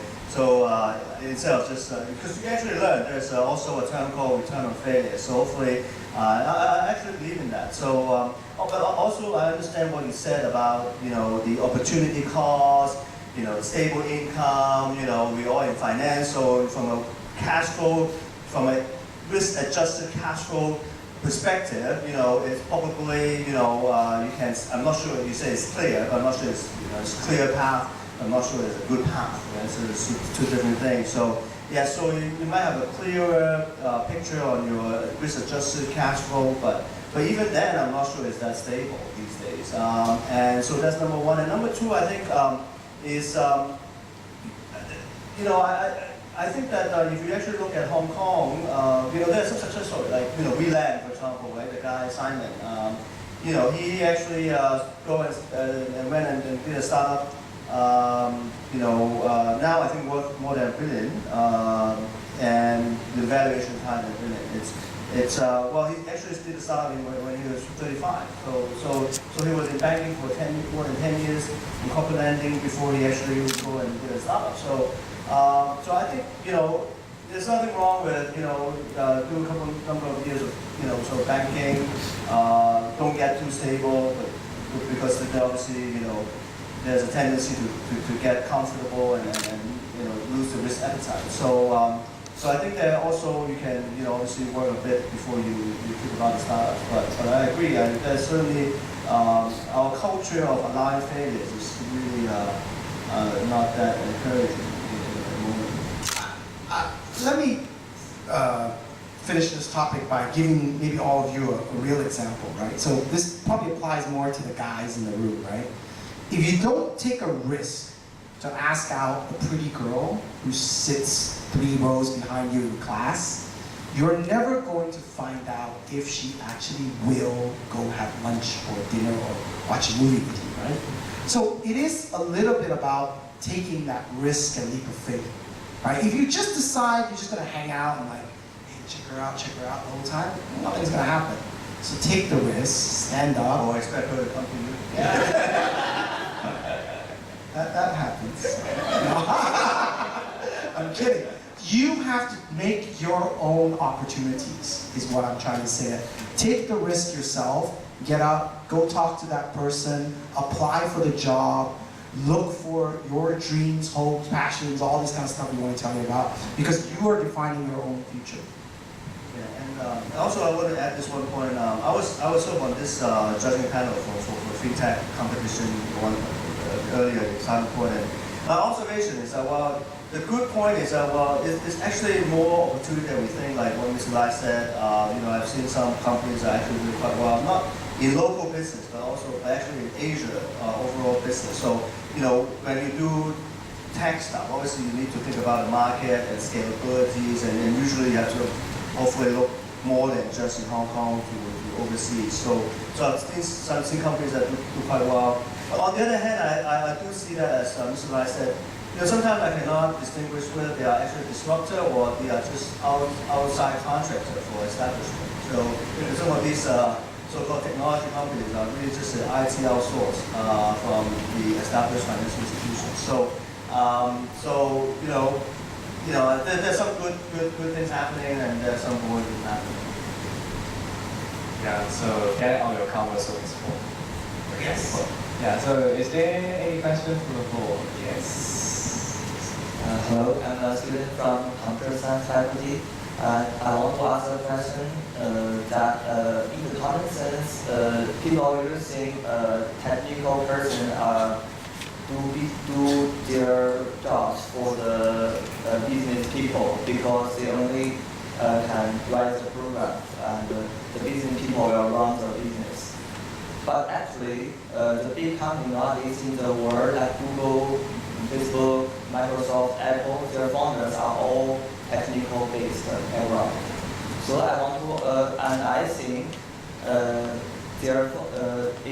instead of just, because you actually learn, there's also a term called return on failure. So hopefully, I actually believe in that. So, but also I understand what you said about, you know, the opportunity cost, you know, stable income, you know, we're all in finance, so from a cash flow, from a risk-adjusted cash flow perspective, you know, it's probably, you know, you can, I'm not sure you say it's clear, but I'm not sure it's, you know, it's a clear path, I'm not sure it's a good path, right? So it's two different things. So, yeah, so you might have a clearer picture on your risk-adjusted cash flow, but even then, I'm not sure it's that stable these days. And so that's number one. And number two, I think, is, you know, I think that if you actually look at Hong Kong, you know, there's some success stories, like, you know, WeLand, for example, right? The guy, Simon, you know, he actually went and did a startup, you know, now I think worth more than $1 billion, and the valuation is higher than $1 billion. It's well, he actually did start when he was 35. So he was in banking for more than 10 years in corporate lending before he actually would go and did a startup. So I think there's nothing wrong with do a number of years of so banking. Don't get too stable, but because obviously there's a tendency to get comfortable and lose the risk appetite. So I think that also you can obviously work a bit before you think about the startup. But I agree. There's certainly our culture of allowing failures is really not that encouraging at the moment. Let me finish this topic by giving maybe all of you a real example, right? So this probably applies more to the guys in the room, right? If you don't take a risk to ask out a pretty girl who sits 3 rows behind you in class, you're never going to find out if she actually will go have lunch or dinner or watch a movie with you, right? So it is a little bit about taking that risk and leap of faith, right? If you just decide you're just gonna hang out and like, hey, check her out the whole time, nothing's gonna happen. So take the risk, stand up. Or expect her to come to you. That happens. I'm kidding. You have to make your own opportunities, is what I'm trying to say. Take the risk yourself, get out, go talk to that person, apply for the job, look for your dreams, hopes, passions, all this kind of stuff we want to tell you about, because you are defining your own future. Yeah, and also I want to add this one point. I was sort of on this judging panel for Fintech competition earlier in Simon Point, and my observation is that the good point is that it's actually more opportunity than we think. Like what Mr. Lai said, I've seen some companies that actually do quite well, not in local business, but also actually in Asia overall business. So when you do tech stuff, obviously you need to think about the market and scalabilities, and usually you have to hopefully look more than just in Hong Kong to overseas. So I've seen companies that do quite well. But on the other hand, I do see that, as Mr. Lai said, sometimes I cannot distinguish whether they are actually disruptor or they are just outside contractor for establishment. So some of these so-called technology companies are really just an IT outsource from the established financial institutions. So there's some good things happening and there's some boring things happening. Yeah, so get all your comments on this floor. Yes. Yeah, so is there any question from the floor? Yes. Hello, I'm a student from computer science faculty. I want to ask a question that in the common sense, people always think technical person do their jobs for the business people because they only can write the program and the business people will run the business. But actually, the big companies nowadays in the world like Google, Facebook, Microsoft, Apple, their founders are all technical based background. So I want to, and I think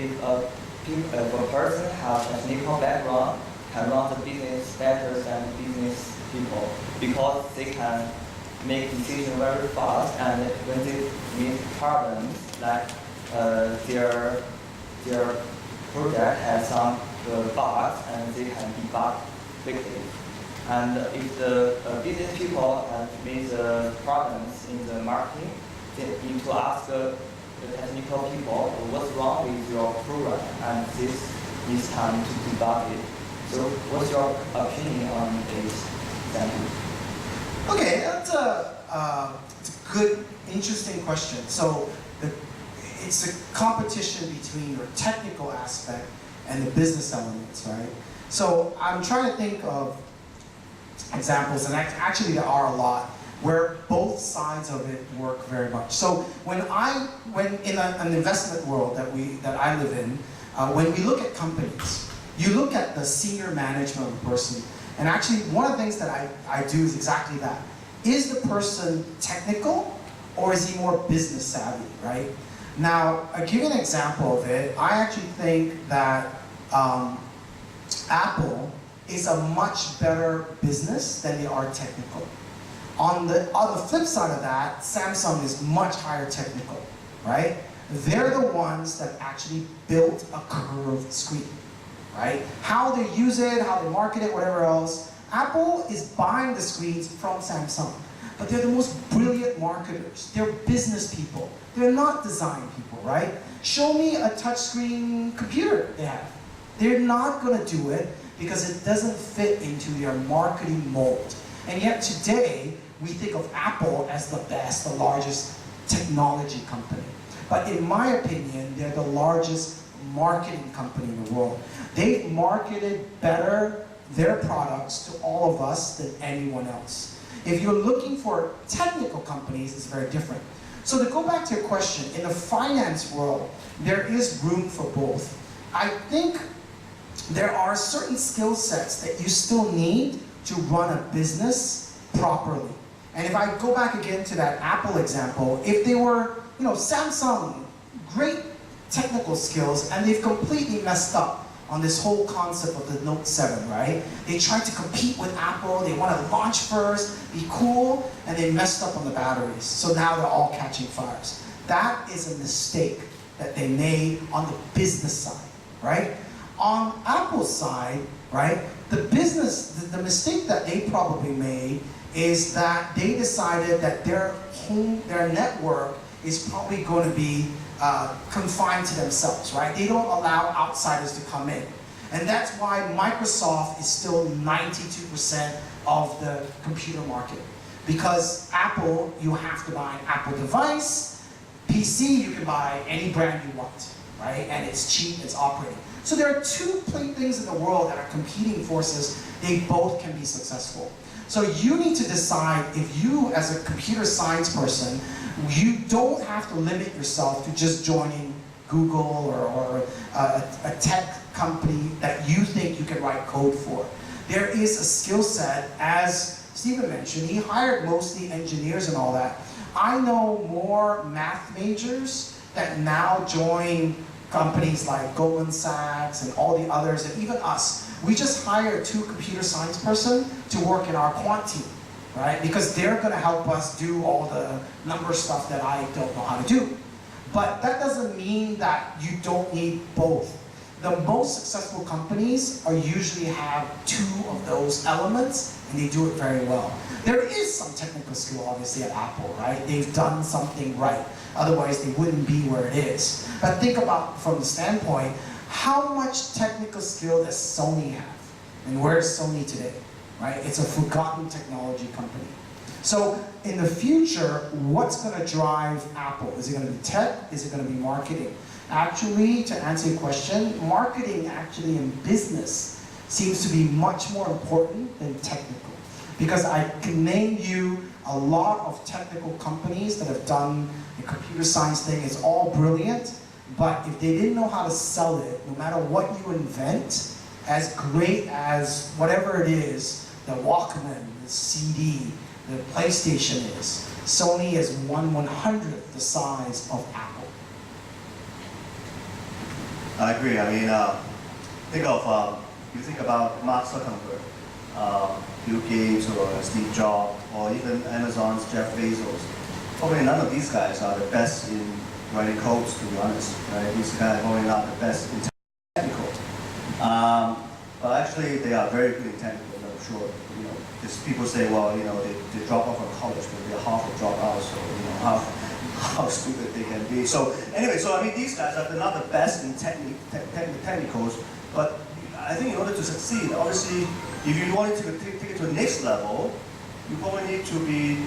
if a person has a technical background, can run the business better than business people because they can make decisions very fast, and when they meet problems like their project has some bugs and they can debug quickly. And if the business people have made the problems in the marketing, they need to ask the technical people what's wrong with your program, and this needs time to debug it. So what's your opinion on this? Thank you. Okay, that's a good, interesting question. So it's a competition between your technical aspect and the business elements, right? So I'm trying to think of examples, and actually there are a lot, where both sides of it work very much. So when in an investment world that I live in, when we look at companies, you look at the senior management of the person, and actually one of the things that I do is exactly that. Is the person technical or is he more business savvy, right? Now, I'll give you an example of it. I actually think that Apple is a much better business than they are technical. On the flip side of that, Samsung is much higher technical, right? They're the ones that actually built a curved screen, right? How they use it, how they market it, whatever else. Apple is buying the screens from Samsung, but they're the most brilliant marketers. They're business people. They're not design people, right? Show me a touchscreen computer they have. They're not gonna do it because it doesn't fit into their marketing mold. And yet today, we think of Apple as the best, the largest technology company. But in my opinion, they're the largest marketing company in the world. They've marketed better their products to all of us than anyone else. If you're looking for technical companies, it's very different. So to go back to your question, in the finance world, there is room for both. I think there are certain skill sets that you still need to run a business properly. And if I go back again to that Apple example, if they were, Samsung, great technical skills, and they've completely messed up on this whole concept of the Note 7, right? They tried to compete with Apple, they wanted to launch first, be cool, and they messed up on the batteries. So now they're all catching fires. That is a mistake that they made on the business side, right? On Apple's side, right, the mistake that they probably made is that they decided that their network is probably going to be confined to themselves, right? They don't allow outsiders to come in. And that's why Microsoft is still 92% of the computer market. Because Apple, you have to buy an Apple device. PC, you can buy any brand you want, right? And it's cheap, it's operating. So there are two things in the world that are competing forces. They both can be successful. So you need to decide if you, as a computer science person, you don't have to limit yourself to just joining Google or a tech company that you think you can write code for. There is a skill set, as Stephen mentioned, he hired mostly engineers and all that. I know more math majors that now join companies like Goldman Sachs and all the others, and even us. We just hired 2 computer science person to work in our quant team, right? Because they're gonna help us do all the number stuff that I don't know how to do. But that doesn't mean that you don't need both. The most successful companies usually have 2 of those elements, and they do it very well. There is some technical skill, obviously, at Apple, right? They've done something right. Otherwise, they wouldn't be where it is. But think about, from the standpoint, how much technical skill does Sony have? And where's Sony today, right? It's a forgotten technology company. So in the future, what's going to drive Apple? Is it going to be tech? Is it going to be marketing? Actually, to answer your question, marketing actually in business seems to be much more important than technical. Because I can name you a lot of technical companies that have done the computer science thing. It's all brilliant, but if they didn't know how to sell it, no matter what you invent, as great as whatever it is, the Walkman, the CD, the PlayStation is, Sony is 1/100th the size of Apple. I agree. I mean, you think about Mark Zuckerberg, Bill Gates, or Steve Jobs, or even Amazon's Jeff Bezos. Probably none of these guys are the best in writing codes, to be honest. Right? These guys are probably not the best in technical. But actually, they are very good in technical, I'm sure. Because people say, well, they drop off from college, but they're half a dropout, so how stupid they can be. So anyway, I mean, these guys are not the best in technicals, but I think in order to succeed, obviously, if you want to take it to the next level, you probably need to be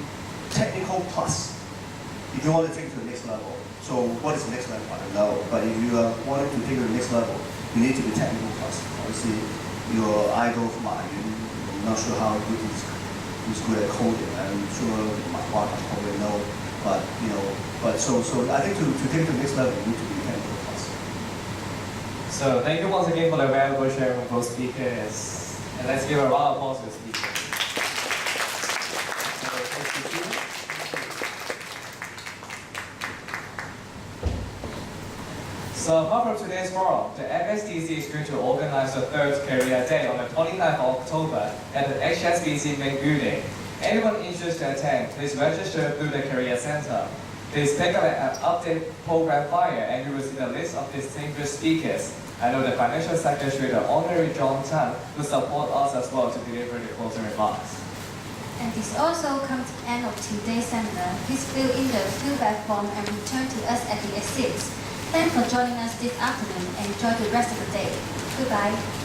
technical plus. If you want to take it to the next level. So what is the next level? I don't know. But if you wanted to take it to the next level, you need to be technical plus. Obviously, your idol of mine, I'm not sure how good he's good at coding. I'm sure my wife probably know. But so I think to take it to the next level, you need to be technical plus. So thank you once again for the valuable sharing of both speakers. And let's give a round of applause to the speakers. So apart from today's forum, the FSDC is going to organize the 3rd Career Day on the 29th of October at the HSBC main building. Anyone interested to attend, please register through the Career Center. Please take out an update program flyer and you will see the list of distinguished speakers. I know the Financial Secretary, the Honorary John Tan, will support us as well to deliver the closing remarks. And this also comes to the end of today's seminar. Please fill in the feedback form and return to us at the exits. Thanks for joining us this afternoon and enjoy the rest of the day. Goodbye.